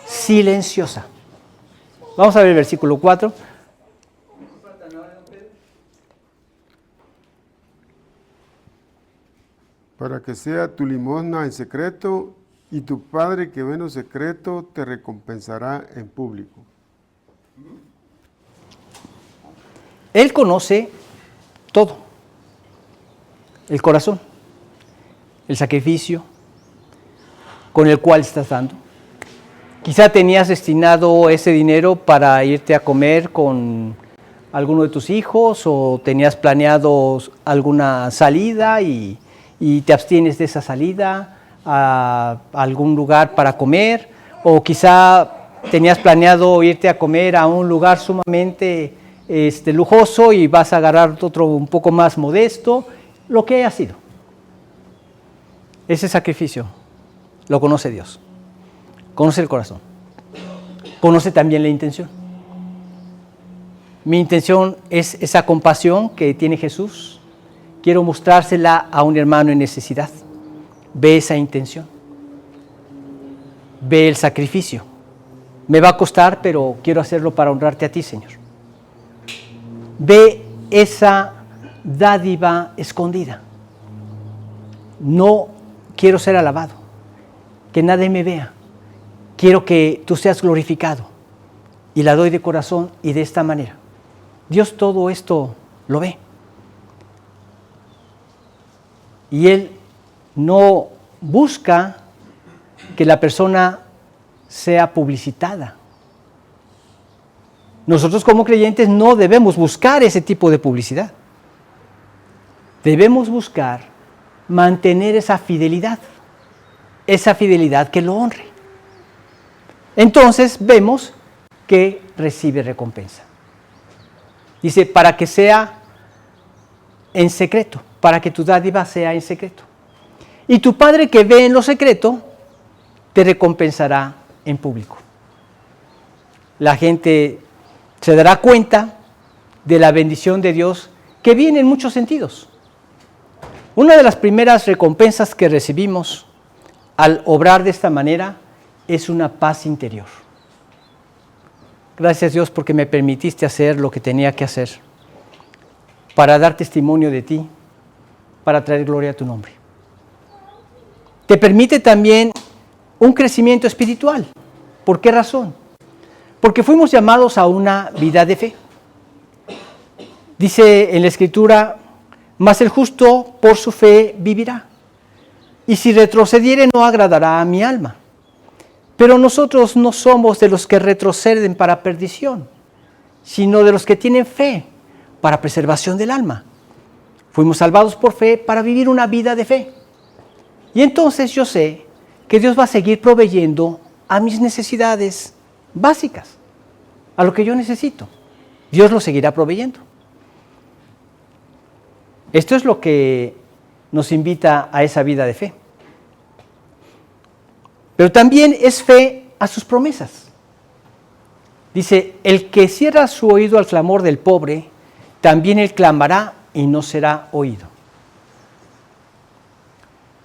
silenciosa. Vamos a ver el versículo 4. Para que sea tu limosna en secreto, y tu Padre que ve en lo secreto te recompensará en público. Él conoce todo. El corazón, el sacrificio con el cual estás dando. Quizá tenías destinado ese dinero para irte a comer con alguno de tus hijos o tenías planeado alguna salida y te abstienes de esa salida a algún lugar para comer, o quizá tenías planeado irte a comer a un lugar sumamente lujoso y vas a agarrar otro un poco más modesto, lo que haya sido. Ese sacrificio lo conoce Dios, conoce el corazón, conoce también la intención. Mi intención es esa compasión que tiene Jesús. Quiero mostrársela a un hermano en necesidad. Ve esa intención. Ve el sacrificio. Me va a costar, pero quiero hacerlo para honrarte a ti, Señor. Ve esa dádiva escondida. No quiero ser alabado, que nadie me vea. Quiero que tú seas glorificado. Y la doy de corazón y de esta manera. Dios todo esto lo ve. Y Él no busca que la persona sea publicitada. Nosotros como creyentes no debemos buscar ese tipo de publicidad. Debemos buscar mantener esa fidelidad que lo honre. Entonces vemos que recibe recompensa. Dice, para que sea en secreto, para que tu dádiva sea en secreto. Y tu Padre que ve en lo secreto, te recompensará en público. La gente se dará cuenta de la bendición de Dios que viene en muchos sentidos. Una de las primeras recompensas que recibimos al obrar de esta manera es una paz interior. Gracias Dios porque me permitiste hacer lo que tenía que hacer para dar testimonio de ti, para traer gloria a tu nombre. Te permite también un crecimiento espiritual. ¿Por qué razón? Porque fuimos llamados a una vida de fe. Dice en la Escritura, mas el justo por su fe vivirá. Y si retrocediere no agradará a mi alma. Pero nosotros no somos de los que retroceden para perdición, sino de los que tienen fe para preservación del alma. Fuimos salvados por fe para vivir una vida de fe. Y entonces yo sé que Dios va a seguir proveyendo a mis necesidades básicas, a lo que yo necesito. Dios lo seguirá proveyendo. Esto es lo que nos invita a esa vida de fe. Pero también es fe a sus promesas. Dice, el que cierra su oído al clamor del pobre, también él clamará y no será oído.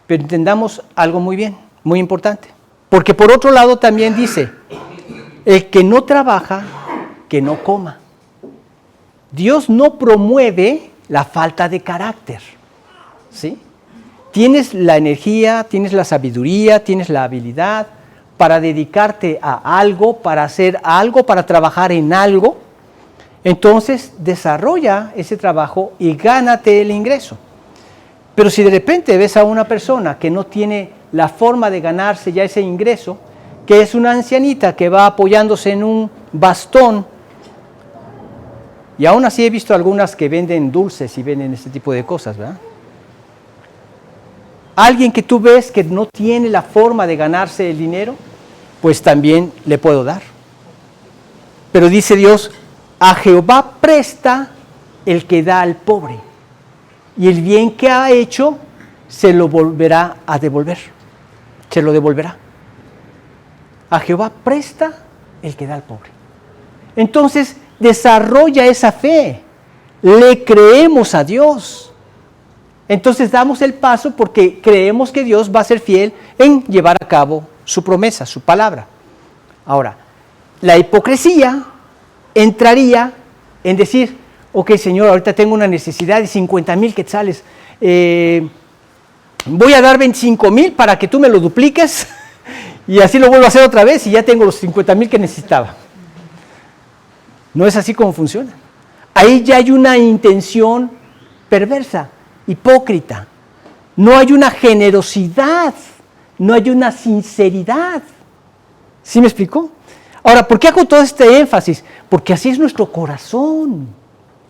Pero entendamos algo muy bien, muy importante. Porque por otro lado también dice, el que no trabaja, que no coma. Dios no promueve la falta de carácter, ¿sí? Tienes la energía, tienes la sabiduría, tienes la habilidad para dedicarte a algo, para hacer algo, para trabajar en algo. Entonces desarrolla ese trabajo y gánate el ingreso. Pero si de repente ves a una persona que no tiene la forma de ganarse ya ese ingreso, que es una ancianita que va apoyándose en un bastón, y aún así he visto algunas que venden dulces y venden este tipo de cosas, ¿verdad? Alguien que tú ves que no tiene la forma de ganarse el dinero, pues también le puedo dar. Pero dice Dios, a Jehová presta el que da al pobre, y el bien que ha hecho se lo volverá a devolver, se lo devolverá. A Jehová presta el que da al pobre. Entonces, desarrolla esa fe, le creemos a Dios. Entonces damos el paso porque creemos que Dios va a ser fiel en llevar a cabo su promesa, su palabra. Ahora, la hipocresía entraría en decir, ok, Señor, ahorita tengo una necesidad de 50,000 quetzales, voy a dar 25,000 para que tú me lo dupliques y así lo vuelvo a hacer otra vez y ya tengo los 50,000 que necesitaba. No es así como funciona. Ahí ya hay una intención perversa, hipócrita. No hay una generosidad, no hay una sinceridad. ¿Sí me explicó? Ahora, ¿por qué hago todo este énfasis? Porque así es nuestro corazón.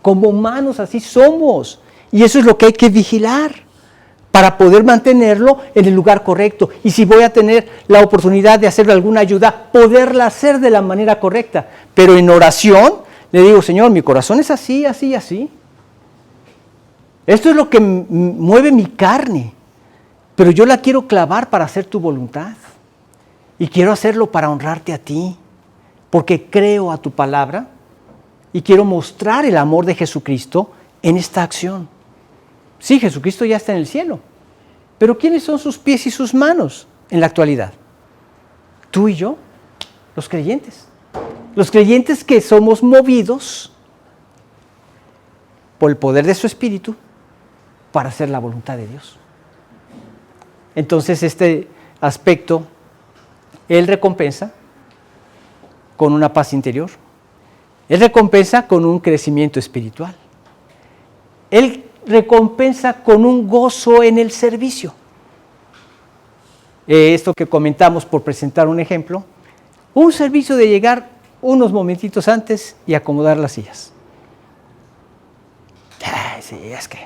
Como humanos así somos. Y eso es lo que hay que vigilar para poder mantenerlo en el lugar correcto. Y si voy a tener la oportunidad de hacerle alguna ayuda, poderla hacer de la manera correcta. Pero en oración le digo, Señor, mi corazón es así, así, así. Esto es lo que mueve mi carne, pero yo la quiero clavar para hacer tu voluntad. Y quiero hacerlo para honrarte a ti, porque creo a tu palabra y quiero mostrar el amor de Jesucristo en esta acción. Sí, Jesucristo ya está en el cielo, pero ¿quiénes son sus pies y sus manos en la actualidad? Tú y yo, los creyentes. Los creyentes que somos movidos por el poder de su Espíritu para hacer la voluntad de Dios. Entonces este aspecto, Él recompensa con una paz interior. Él recompensa con un crecimiento espiritual. Él recompensa con un gozo en el servicio. Esto que comentamos por presentar un ejemplo, un servicio de llegar unos momentitos antes y acomodar las sillas. Ay, sí, es que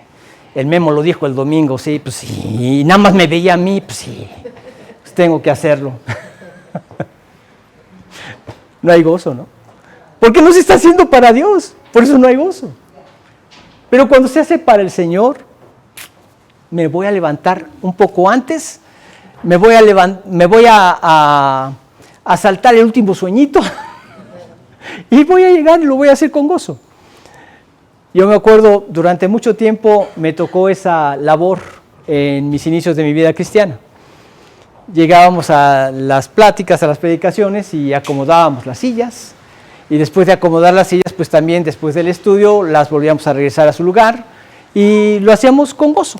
el Memo lo dijo el domingo, sí, pues sí, nada más me veía a mí, pues sí, pues tengo que hacerlo. No hay gozo, ¿no? Porque no se está haciendo para Dios, por eso no hay gozo. Pero cuando se hace para el Señor, me voy a levantar un poco antes, me voy a saltar el último sueñito y voy a llegar y lo voy a hacer con gozo. Yo me acuerdo, durante mucho tiempo me tocó esa labor en mis inicios de mi vida cristiana. Llegábamos a las pláticas, a las predicaciones y acomodábamos las sillas. Y después de acomodar las sillas, pues también después del estudio las volvíamos a regresar a su lugar y lo hacíamos con gozo.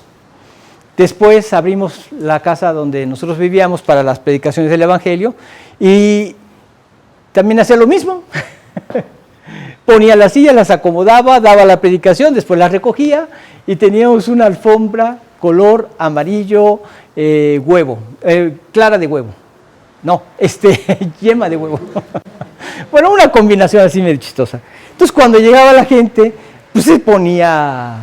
Después abrimos la casa donde nosotros vivíamos para las predicaciones del Evangelio y también hacía lo mismo. Ponía las sillas, las acomodaba, daba la predicación, después las recogía y teníamos una alfombra color amarillo huevo, clara de huevo. No, yema de huevo. Bueno, una combinación así medio chistosa. Entonces, cuando llegaba la gente, pues se ponía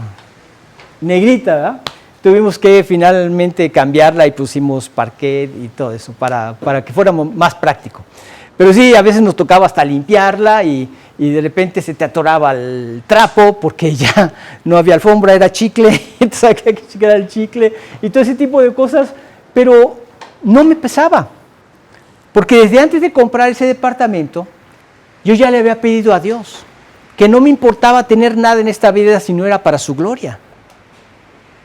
negrita, ¿verdad? Tuvimos que finalmente cambiarla y pusimos parquet y todo eso para que fuera más práctico. Pero sí, a veces nos tocaba hasta limpiarla y de repente se te atoraba el trapo porque ya no había alfombra, era chicle, entonces había que checar el chicle y todo ese tipo de cosas, pero no me pesaba, porque desde antes de comprar ese departamento, yo ya le había pedido a Dios que no me importaba tener nada en esta vida si no era para su gloria.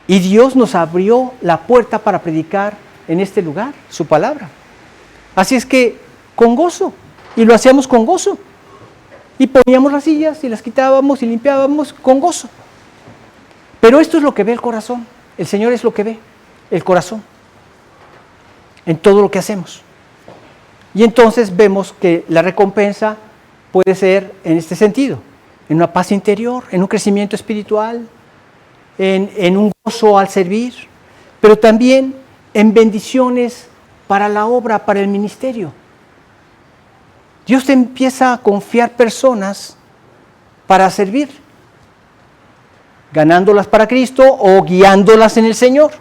Y Dios nos abrió la puerta para predicar en este lugar, su palabra. Así es que, con gozo, y lo hacíamos con gozo. Y poníamos las sillas y las quitábamos y limpiábamos con gozo. Pero esto es lo que ve el corazón. El Señor es lo que ve, el corazón, en todo lo que hacemos. Y entonces vemos que la recompensa puede ser en este sentido, en una paz interior, en un crecimiento espiritual, en un gozo al servir, pero también en bendiciones para la obra, para el ministerio. Dios te empieza a confiar personas para servir, ganándolas para Cristo o guiándolas en el Señor.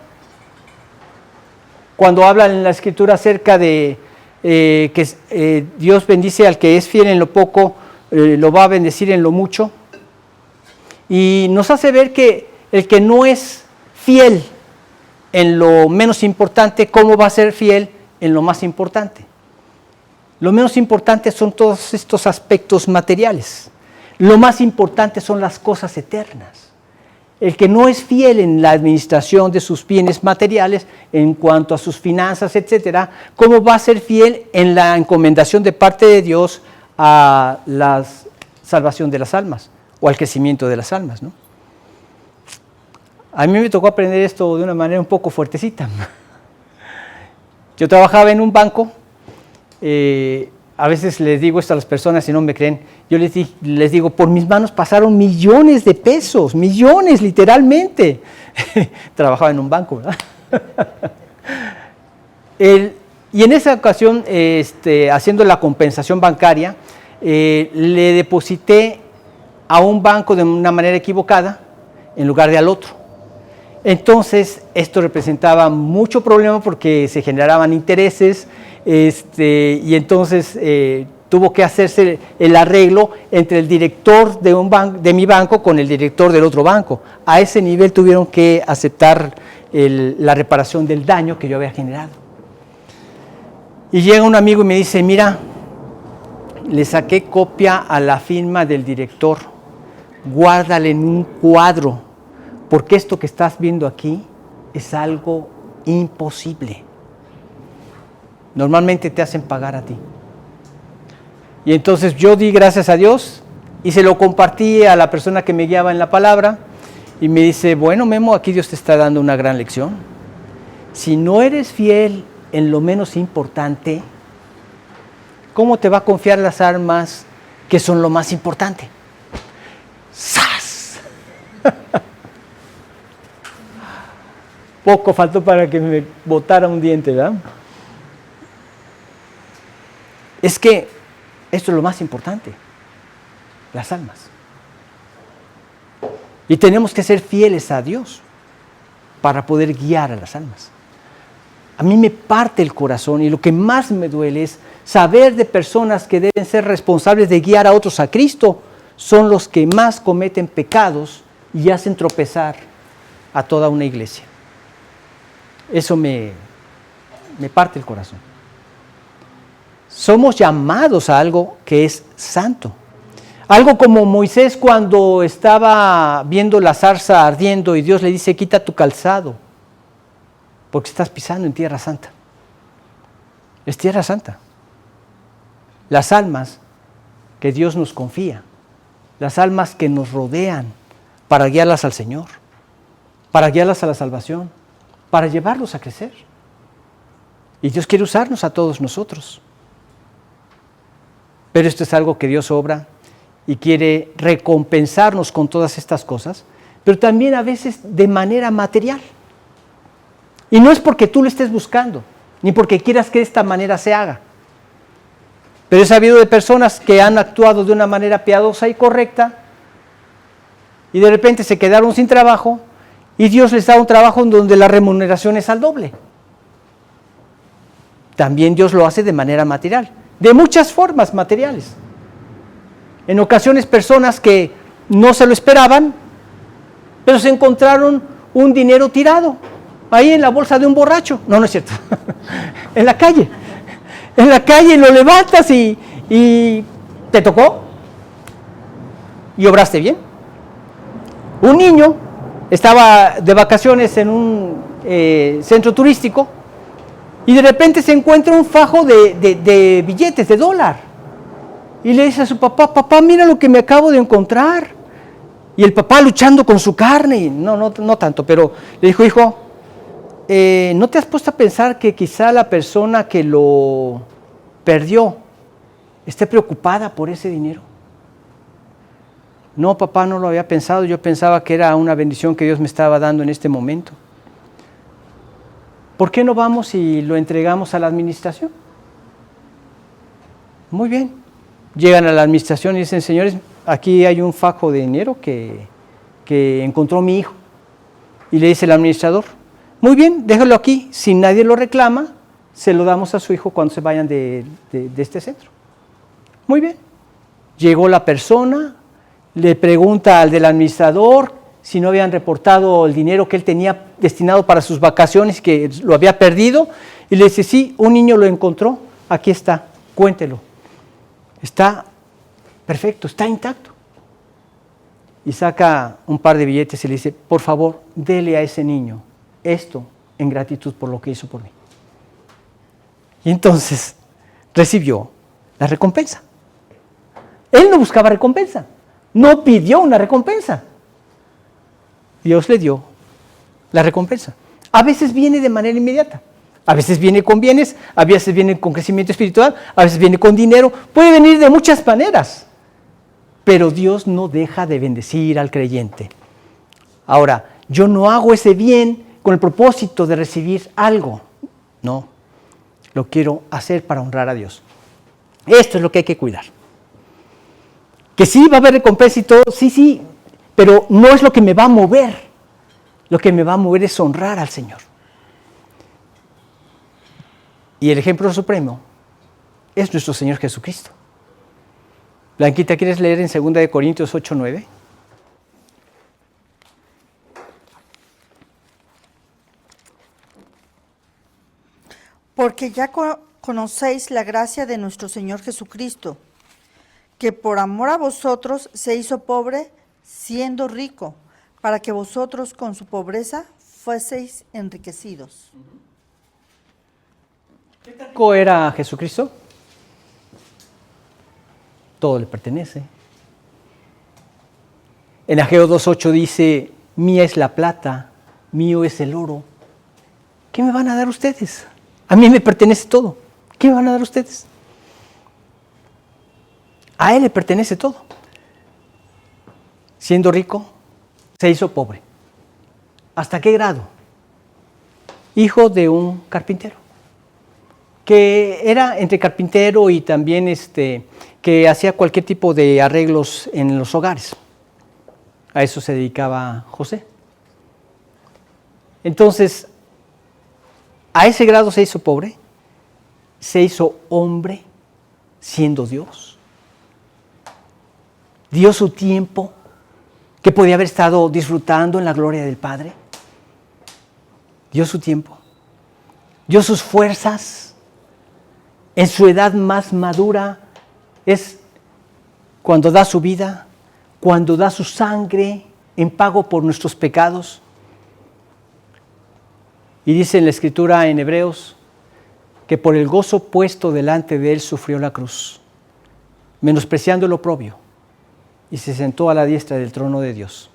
Cuando hablan en la Escritura acerca de que Dios bendice al que es fiel en lo poco, lo va a bendecir en lo mucho, y nos hace ver que el que no es fiel en lo menos importante, ¿cómo va a ser fiel en lo más importante? Lo menos importante son todos estos aspectos materiales. Lo más importante son las cosas eternas. El que no es fiel en la administración de sus bienes materiales, en cuanto a sus finanzas, etcétera, ¿cómo va a ser fiel en la encomendación de parte de Dios a la salvación de las almas o al crecimiento de las almas, ¿no? A mí me tocó aprender esto de una manera un poco fuertecita. Yo trabajaba en un banco. A veces les digo esto a las personas y no me creen. Yo les digo, por mis manos pasaron millones de pesos, millones literalmente. Trabajaba en un banco, ¿verdad? Y en esa ocasión, haciendo la compensación bancaria, le deposité a un banco de una manera equivocada en lugar de al otro. Entonces, esto representaba mucho problema porque se generaban intereses, y entonces tuvo que hacerse el arreglo entre el director de mi banco con el director del otro banco. A ese nivel tuvieron que aceptar la reparación del daño que yo había generado. Y llega un amigo y me dice, mira, le saqué copia a la firma del director, guárdala en un cuadro, porque esto que estás viendo aquí es algo imposible. Normalmente te hacen pagar a ti. Y entonces yo di gracias a Dios y se lo compartí a la persona que me guiaba en la palabra y me dice, bueno, Memo, aquí Dios te está dando una gran lección. Si no eres fiel en lo menos importante, ¿cómo te va a confiar las armas que son lo más importante? ¡Sas! Poco faltó para que me botara un diente, ¿verdad? Es que esto es lo más importante, las almas. Y tenemos que ser fieles a Dios para poder guiar a las almas. A mí me parte el corazón y lo que más me duele es saber de personas que deben ser responsables de guiar a otros a Cristo, son los que más cometen pecados y hacen tropezar a toda una iglesia. Eso me parte el corazón. Somos llamados a algo que es santo. Algo como Moisés cuando estaba viendo la zarza ardiendo y Dios le dice, quita tu calzado, porque estás pisando en tierra santa. Es tierra santa. Las almas que Dios nos confía, las almas que nos rodean para guiarlas al Señor, para guiarlas a la salvación, para llevarlos a crecer. Y Dios quiere usarnos a todos nosotros. pero esto es algo que Dios obra y quiere recompensarnos con todas estas cosas, pero también a veces de manera material. Y no es porque tú lo estés buscando, ni porque quieras que de esta manera se haga. Pero he sabido de personas que han actuado de una manera piadosa y correcta y de repente se quedaron sin trabajo y Dios les da un trabajo en donde la remuneración es al doble. También Dios lo hace de manera material, de muchas formas materiales. En ocasiones personas que no se lo esperaban, pero se encontraron un dinero tirado ahí en la bolsa de un borracho. No, no es cierto. En la calle. En la calle lo levantas y te tocó y obraste bien. Un niño estaba de vacaciones en un centro turístico y de repente se encuentra un fajo de billetes de $1 y le dice a su papá: papá, mira lo que me acabo de encontrar. Y el papá luchando con su carne, no tanto, pero le dijo: hijo, ¿no te has puesto a pensar que quizá la persona que lo perdió esté preocupada por ese dinero? No, papá, no lo había pensado, yo pensaba que era una bendición que Dios me estaba dando en este momento. ¿Por qué no vamos y lo entregamos a la administración? Muy bien. Llegan a la administración y dicen: señores, aquí hay un fajo de dinero que encontró mi hijo. Y le dice el administrador: muy bien, déjalo aquí, si nadie lo reclama, se lo damos a su hijo cuando se vayan de este centro. Muy bien. Llegó la persona, le pregunta al del administrador si no habían reportado el dinero que él tenía destinado para sus vacaciones, que lo había perdido, y le dice: sí, un niño lo encontró, aquí está, cuéntelo. Está perfecto, está intacto. Y saca un par de billetes y le dice: por favor, dele a ese niño esto en gratitud por lo que hizo por mí. Y entonces recibió la recompensa. Él no buscaba recompensa, no pidió una recompensa. Dios le dio la recompensa. A veces viene de manera inmediata, a veces viene con bienes, a veces viene con crecimiento espiritual, a veces viene con dinero, puede venir de muchas maneras, pero Dios no deja de bendecir al creyente. Ahora, yo no hago ese bien con el propósito de recibir algo, no, lo quiero hacer para honrar a Dios. Esto es lo que hay que cuidar. Que sí va a haber recompensa y todo, sí, pero no es lo que me va a mover. Lo que me va a mover es honrar al Señor. Y el ejemplo supremo es nuestro Señor Jesucristo. Blanquita, ¿quieres leer en 2 Corintios 8:9? Porque ya conocéis la gracia de nuestro Señor Jesucristo, que por amor a vosotros se hizo pobre siendo rico, para que vosotros con su pobreza fueseis enriquecidos. ¿Qué tan rico era Jesucristo? Todo le pertenece. En Ageo 2:8 dice: mía es la plata, mío es el oro. ¿Qué me van a dar ustedes? A mí me pertenece todo. ¿Qué me van a dar ustedes? A Él le pertenece todo. Siendo rico, se hizo pobre. ¿Hasta qué grado? Hijo de un carpintero, que era entre carpintero y también que hacía cualquier tipo de arreglos en los hogares. A eso se dedicaba José. Entonces, a ese grado se hizo pobre, se hizo hombre siendo Dios. Dio su tiempo que podía haber estado disfrutando en la gloria del Padre. Dio su tiempo, dio sus fuerzas. En su edad más madura es cuando da su vida, cuando da su sangre en pago por nuestros pecados. Y dice en la Escritura en Hebreos que por el gozo puesto delante de él sufrió la cruz, menospreciando el oprobio, y se sentó a la diestra del trono de Dios.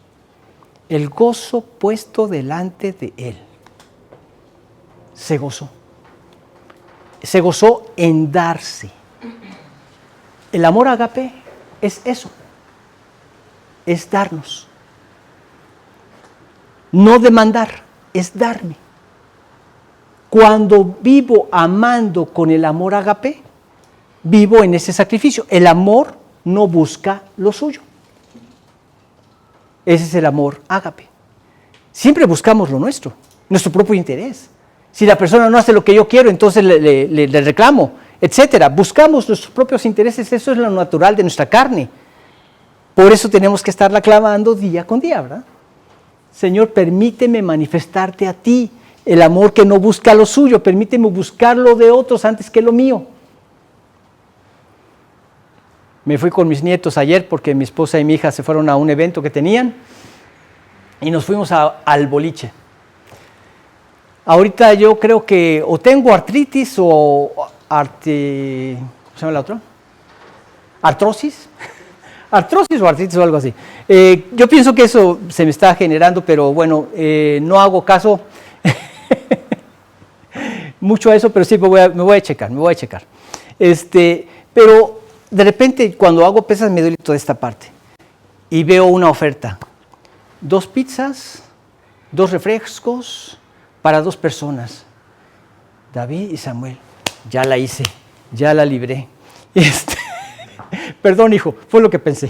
El gozo puesto delante de él. Se gozó. Se gozó en darse. El amor ágape es eso, es darnos. No demandar, es darme. Cuando vivo amando con el amor ágape, vivo en ese sacrificio. El amor no busca lo suyo. Ese es el amor ágape. Siempre buscamos lo nuestro, nuestro propio interés. Si la persona no hace lo que yo quiero, entonces le reclamo, etcétera. Buscamos nuestros propios intereses, eso es lo natural de nuestra carne. Por eso tenemos que estarla clamando día con día, ¿verdad? Señor, permíteme manifestarte a ti el amor que no busca lo suyo, permíteme buscar lo de otros antes que lo mío. Me fui con mis nietos ayer porque mi esposa y mi hija se fueron a un evento que tenían y nos fuimos al boliche. Ahorita yo creo que o tengo artritis o ¿cómo se llama la otra? Artrosis. Artrosis o artritis o algo así. Yo pienso que eso se me está generando, pero bueno, no hago caso mucho a eso, pero sí me voy a checar. Pero de repente cuando hago pesas me duele toda esta parte y veo una oferta. 2 pizzas, 2 refrescos para 2 personas. David y Samuel, ya la hice, ya la libré. Perdón, hijo, fue lo que pensé.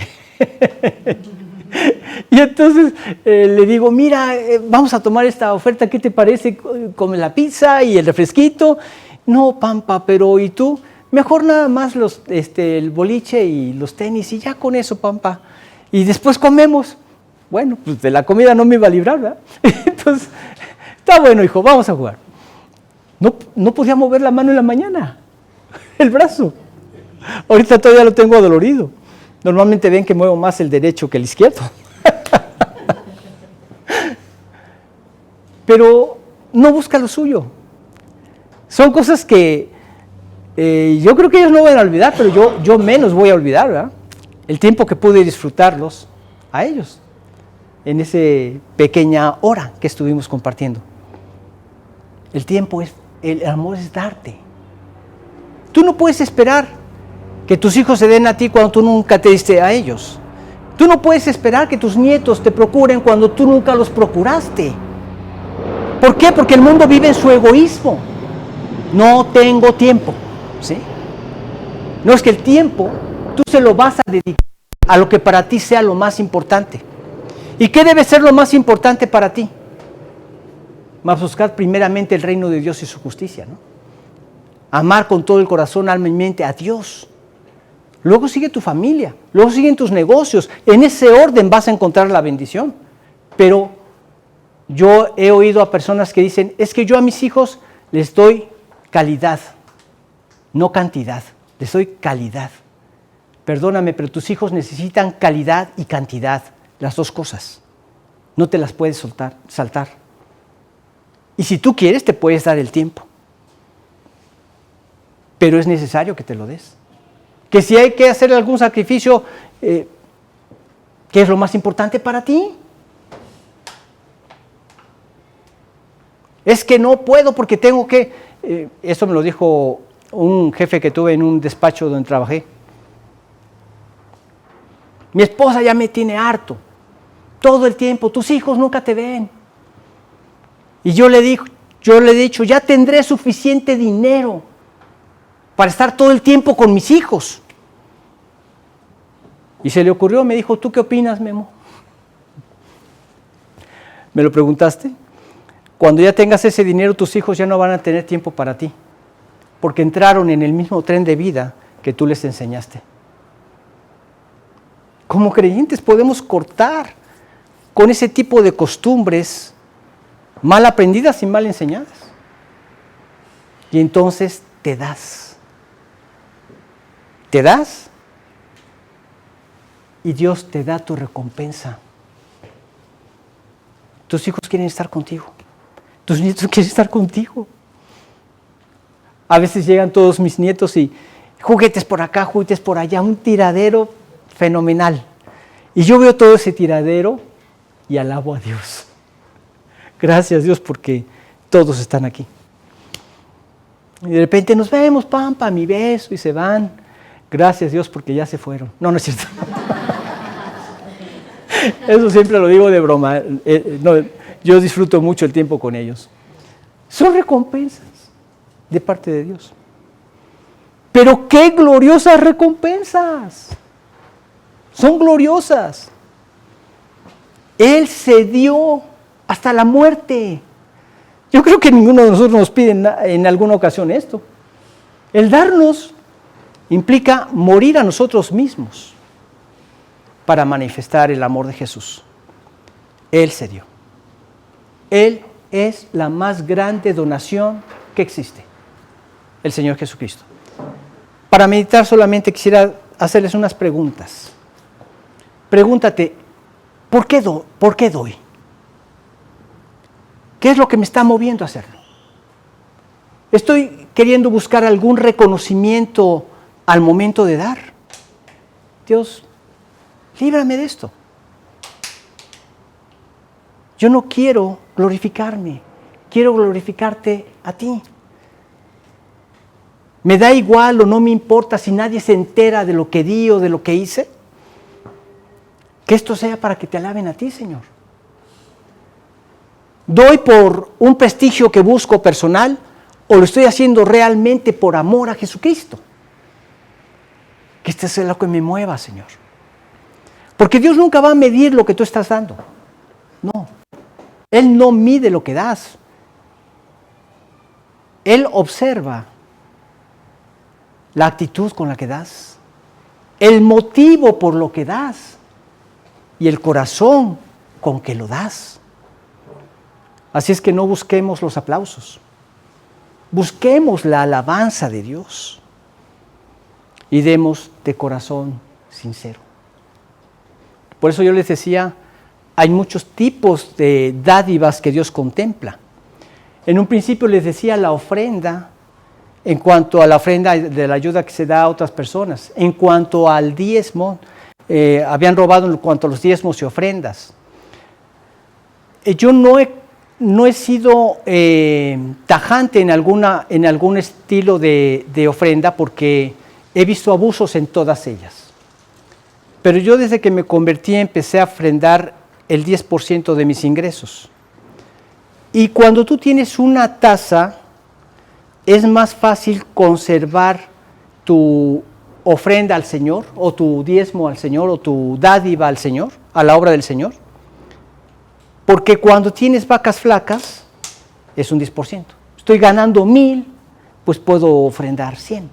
Y entonces le digo, mira, vamos a tomar esta oferta, ¿qué te parece? Come la pizza y el refresquito. No, Pampa, pero ¿y tú? Mejor nada más el boliche y los tenis y ya con eso, Pampa. Y después comemos. Bueno, pues de la comida no me iba a librar, ¿verdad? Entonces, está bueno, hijo, vamos a jugar. No podía mover la mano en la mañana, el brazo. Ahorita todavía lo tengo adolorido. Normalmente ven que muevo más el derecho que el izquierdo. Pero no busca lo suyo. Son cosas que yo creo que ellos no van a olvidar, pero yo menos voy a olvidar, ¿verdad? El tiempo que pude disfrutarlos a ellos en esa pequeña hora que estuvimos compartiendo. El amor es darte. Tú no puedes esperar que tus hijos se den a ti cuando tú nunca te diste a ellos. Tú no puedes esperar que tus nietos te procuren cuando tú nunca los procuraste. ¿Por qué? Porque el mundo vive en su egoísmo. No tengo tiempo, ¿sí? No es que el tiempo tú se lo vas a dedicar a lo que para ti sea lo más importante. ¿Y qué debe ser lo más importante para ti? Más buscar primeramente el reino de Dios y su justicia, ¿no? Amar con todo el corazón, alma y mente a Dios. Luego sigue tu familia, luego siguen tus negocios. En ese orden vas a encontrar la bendición. Pero yo he oído a personas que dicen, es que yo a mis hijos les doy calidad, no cantidad, les doy calidad. Perdóname, pero tus hijos necesitan calidad y cantidad, las dos cosas. No te las puedes saltar. Y si tú quieres, te puedes dar el tiempo. Pero es necesario que te lo des. Que si hay que hacer algún sacrificio, ¿qué es lo más importante para ti? Es que no puedo porque tengo que... Eso me lo dijo un jefe que tuve en un despacho donde trabajé. Mi esposa ya me tiene harto. Todo el tiempo, tus hijos nunca te ven. Y yo le he dicho, ya tendré suficiente dinero para estar todo el tiempo con mis hijos. Y se le ocurrió, me dijo, ¿tú qué opinas, Memo? ¿Me lo preguntaste? Cuando ya tengas ese dinero, tus hijos ya no van a tener tiempo para ti, porque entraron en el mismo tren de vida que tú les enseñaste. Como creyentes podemos cortar con ese tipo de costumbres mal aprendidas y mal enseñadas. Y entonces te das. Te das y Dios te da tu recompensa. Tus hijos quieren estar contigo. Tus nietos quieren estar contigo. A veces llegan todos mis nietos y juguetes por acá, juguetes por allá, un tiradero fenomenal. Y yo veo todo ese tiradero y alabo a Dios. Gracias, Dios, porque todos están aquí. Y de repente nos vemos, Pampa, mi beso, y se van. Gracias Dios porque ya se fueron. No, no es cierto. Eso siempre lo digo de broma. No, yo disfruto mucho el tiempo con ellos. Son recompensas de parte de Dios. Pero qué gloriosas recompensas. Son gloriosas. Él se dio hasta la muerte. Yo creo que ninguno de nosotros nos pide en alguna ocasión esto. El darnos implica morir a nosotros mismos para manifestar el amor de Jesús. Él se dio. Él es la más grande donación que existe, el Señor Jesucristo. Para meditar solamente quisiera hacerles unas preguntas. Pregúntate, ¿por qué doy? ¿Qué es lo que me está moviendo a hacerlo? ¿Estoy queriendo buscar algún reconocimiento al momento de dar? Dios, líbrame de esto. Yo no quiero glorificarme, quiero glorificarte a ti. Me da igual o no me importa si nadie se entera de lo que di o de lo que hice. Que esto sea para que te alaben a ti, Señor. ¿Doy por un prestigio que busco personal o lo estoy haciendo realmente por amor a Jesucristo? Que este sea lo que me mueva, Señor. Porque Dios nunca va a medir lo que tú estás dando. No. Él no mide lo que das. Él observa la actitud con la que das, el motivo por lo que das y el corazón con que lo das. Así es que no busquemos los aplausos, busquemos la alabanza de Dios y demos de corazón sincero. Por eso yo les decía, hay muchos tipos de dádivas que Dios contempla. En un principio les decía la ofrenda, en cuanto a la ofrenda de la ayuda que se da a otras personas. En cuanto al diezmo, habían robado en cuanto a los diezmos y ofrendas. Yo no he sido tajante en algún estilo de ofrenda porque he visto abusos en todas ellas. Pero yo desde que me convertí empecé a ofrendar el 10% de mis ingresos. Y cuando tú tienes una tasa, es más fácil conservar tu ofrenda al Señor, o tu diezmo al Señor, o tu dádiva al Señor, a la obra del Señor. Porque cuando tienes vacas flacas, es un 10%. Estoy ganando 1,000, pues puedo ofrendar 100.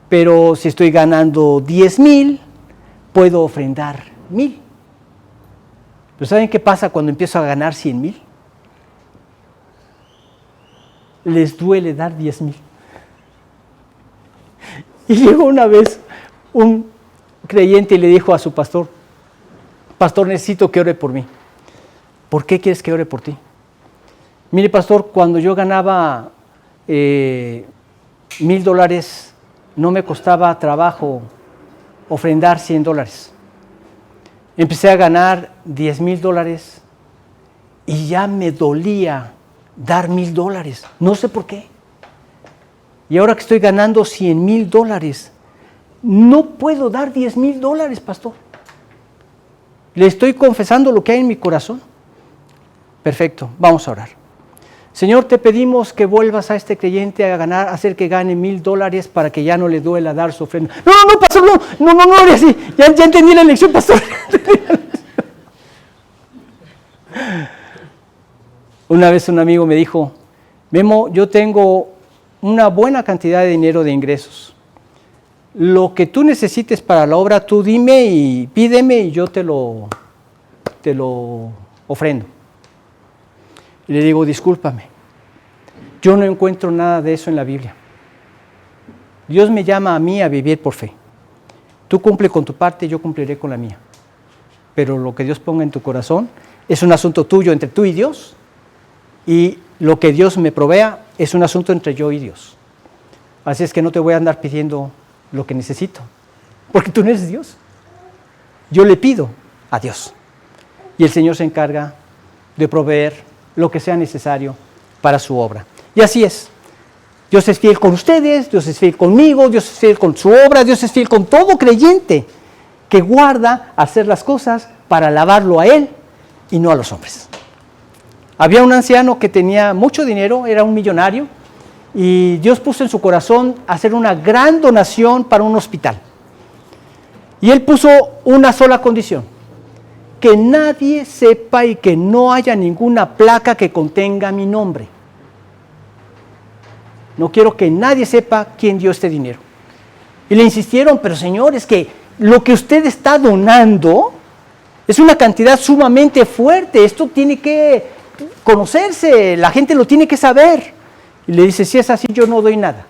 Pero si estoy ganando 10,000, puedo ofrendar 1,000. ¿Pero saben qué pasa cuando empiezo a ganar 100,000? Les duele dar 10,000. Y llegó una vez un creyente y le dijo a su pastor, pastor, necesito que ore por mí. ¿Por qué quieres que ore por ti? Mire, pastor, cuando yo ganaba $1,000, no me costaba trabajo ofrendar $100. Empecé a ganar $10,000 y ya me dolía dar $1,000, no sé por qué. Y ahora que estoy ganando $100,000, no puedo dar $10,000, pastor. Le estoy confesando lo que hay en mi corazón. Perfecto, vamos a orar. Señor, te pedimos que vuelvas a este creyente a ganar, hacer que gane $1,000 para que ya no le duela dar su ofrenda. No, pastor, no, así. Ya entendí la lección, pastor. Una vez un amigo me dijo, Memo, yo tengo una buena cantidad de dinero de ingresos. Lo que tú necesites para la obra, tú dime y pídeme y yo te lo ofrendo. Y le digo, discúlpame, yo no encuentro nada de eso en la Biblia. Dios me llama a mí a vivir por fe. Tú cumple con tu parte, yo cumpliré con la mía. Pero lo que Dios ponga en tu corazón es un asunto tuyo entre tú y Dios. Y lo que Dios me provea es un asunto entre yo y Dios. Así es que no te voy a andar pidiendo lo que necesito, porque tú no eres Dios. Yo le pido a Dios. Y el Señor se encarga de proveer lo que sea necesario para su obra. Y así es. Dios es fiel con ustedes, Dios es fiel conmigo, Dios es fiel con su obra, Dios es fiel con todo creyente que guarda hacer las cosas para alabarlo a Él y no a los hombres. Había un anciano que tenía mucho dinero, era un millonario, y Dios puso en su corazón hacer una gran donación para un hospital. Y él puso una sola condición: que nadie sepa y que no haya ninguna placa que contenga mi nombre. No quiero que nadie sepa quién dio este dinero. Y le insistieron, pero señor, es que lo que usted está donando es una cantidad sumamente fuerte, esto tiene que conocerse, la gente lo tiene que saber. Y le dice, si es así, yo no doy nada.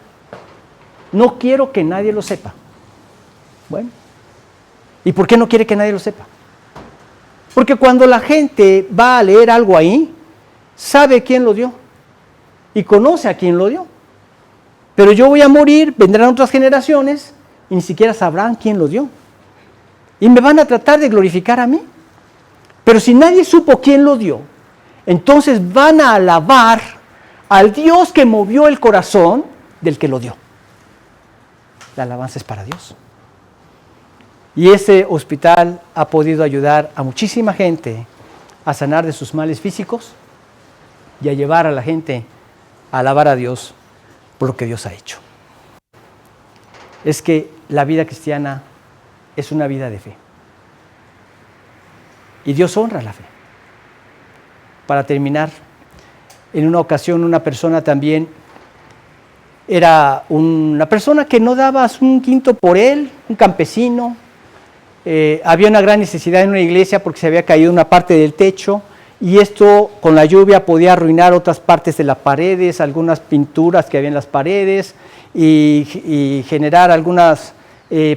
No quiero que nadie lo sepa. Bueno, ¿y por qué no quiere que nadie lo sepa? Porque cuando la gente va a leer algo ahí, sabe quién lo dio y conoce a quién lo dio. Pero yo voy a morir, vendrán otras generaciones y ni siquiera sabrán quién lo dio. Y me van a tratar de glorificar a mí. Pero si nadie supo quién lo dio, entonces van a alabar al Dios que movió el corazón del que lo dio. La alabanza es para Dios. Y ese hospital ha podido ayudar a muchísima gente a sanar de sus males físicos y a llevar a la gente a alabar a Dios por lo que Dios ha hecho. Es que la vida cristiana es una vida de fe. Y Dios honra la fe. Para terminar, en una ocasión una persona también era una persona que no daba un quinto por él, un campesino. Había una gran necesidad en una iglesia porque se había caído una parte del techo y esto con la lluvia podía arruinar otras partes de las paredes, algunas pinturas que había en las paredes y generar algunos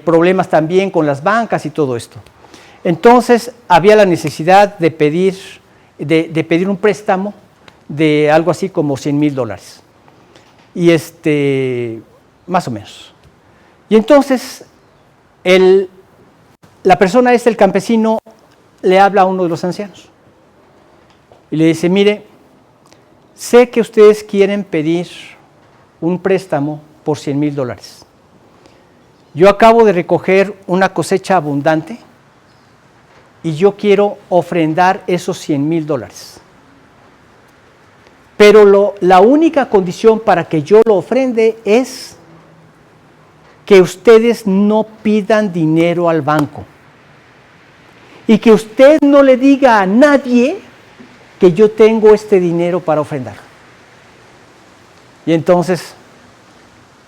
problemas también con las bancas y todo esto. Entonces había la necesidad de pedir un préstamo de algo así como $100,000 y más o menos. Y entonces la persona el campesino, le habla a uno de los ancianos y le dice, mire, sé que ustedes quieren pedir un préstamo por $100,000. Yo acabo de recoger una cosecha abundante y yo quiero ofrendar esos $100,000. Pero la única condición para que yo lo ofrende es que ustedes no pidan dinero al banco y que usted no le diga a nadie que yo tengo este dinero para ofrendar. Y entonces,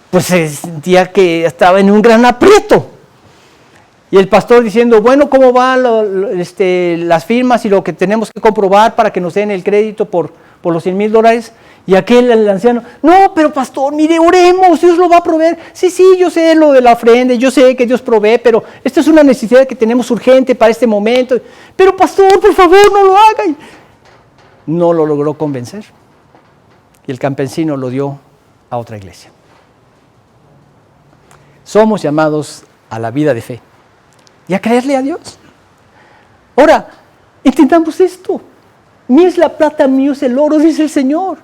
pues se sentía que estaba en un gran aprieto. Y el pastor diciendo, bueno, ¿cómo van las firmas y lo que tenemos que comprobar para que nos den el crédito por los $100,000? Y el anciano, no, pero pastor, mire, oremos, Dios lo va a proveer. Sí, yo sé lo de la ofrenda, yo sé que Dios provee, pero esta es una necesidad que tenemos urgente para este momento. Pero pastor, por favor, no lo haga. No lo logró convencer. Y el campesino lo dio a otra iglesia. Somos llamados a la vida de fe y a creerle a Dios. Ahora, entendamos esto. Mía es la plata, mío es el oro, dice el Señor.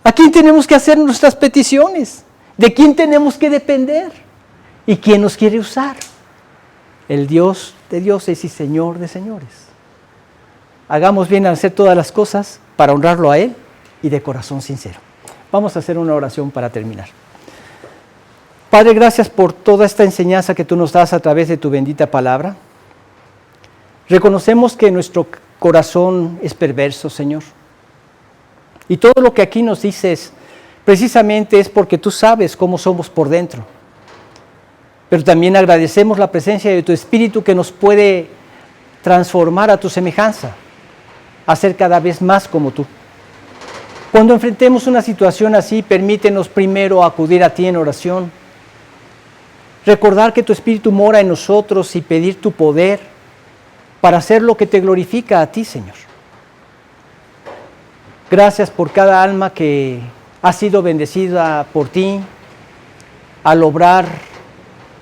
¿A quién tenemos que hacer nuestras peticiones? ¿De quién tenemos que depender? ¿Y quién nos quiere usar? El Dios de dioses y Señor de señores. Hagamos bien al hacer todas las cosas para honrarlo a Él y de corazón sincero. Vamos a hacer una oración para terminar. Padre, gracias por toda esta enseñanza que tú nos das a través de tu bendita palabra. Reconocemos que nuestro corazón es perverso, Señor. Y todo lo que aquí nos dices precisamente es porque tú sabes cómo somos por dentro. Pero también agradecemos la presencia de tu Espíritu que nos puede transformar a tu semejanza, a ser cada vez más como tú. Cuando enfrentemos una situación así, permítenos primero acudir a ti en oración, recordar que tu Espíritu mora en nosotros y pedir tu poder para hacer lo que te glorifica a ti, Señor. Gracias por cada alma que ha sido bendecida por ti al obrar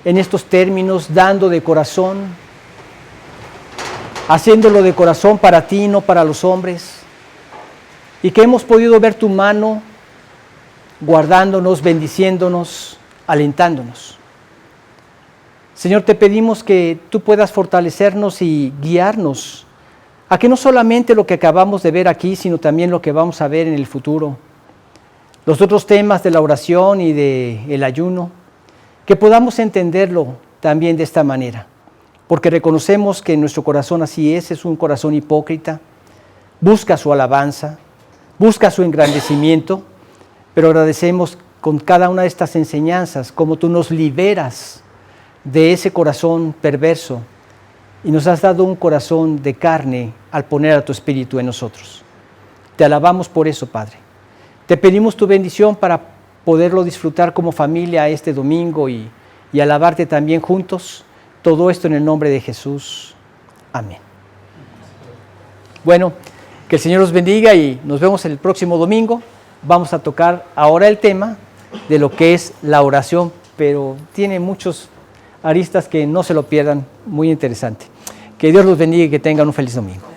en estos términos, dando de corazón, haciéndolo de corazón para ti, no para los hombres, y que hemos podido ver tu mano guardándonos, bendiciéndonos, alentándonos. Señor, te pedimos que tú puedas fortalecernos y guiarnos a que no solamente lo que acabamos de ver aquí, sino también lo que vamos a ver en el futuro, los otros temas de la oración y del ayuno, que podamos entenderlo también de esta manera, porque reconocemos que nuestro corazón así es un corazón hipócrita, busca su alabanza, busca su engrandecimiento, pero agradecemos con cada una de estas enseñanzas como tú nos liberas de ese corazón perverso y nos has dado un corazón de carne al poner a tu Espíritu en nosotros. Te alabamos por eso, Padre. Te pedimos tu bendición para poderlo disfrutar como familia este domingo y alabarte también juntos. Todo esto en el nombre de Jesús. Amén. Bueno, que el Señor los bendiga y nos vemos el próximo domingo. Vamos a tocar ahora el tema de lo que es la oración, pero tiene muchos aristas que no se lo pierdan, muy interesante. Que Dios los bendiga y que tengan un feliz domingo.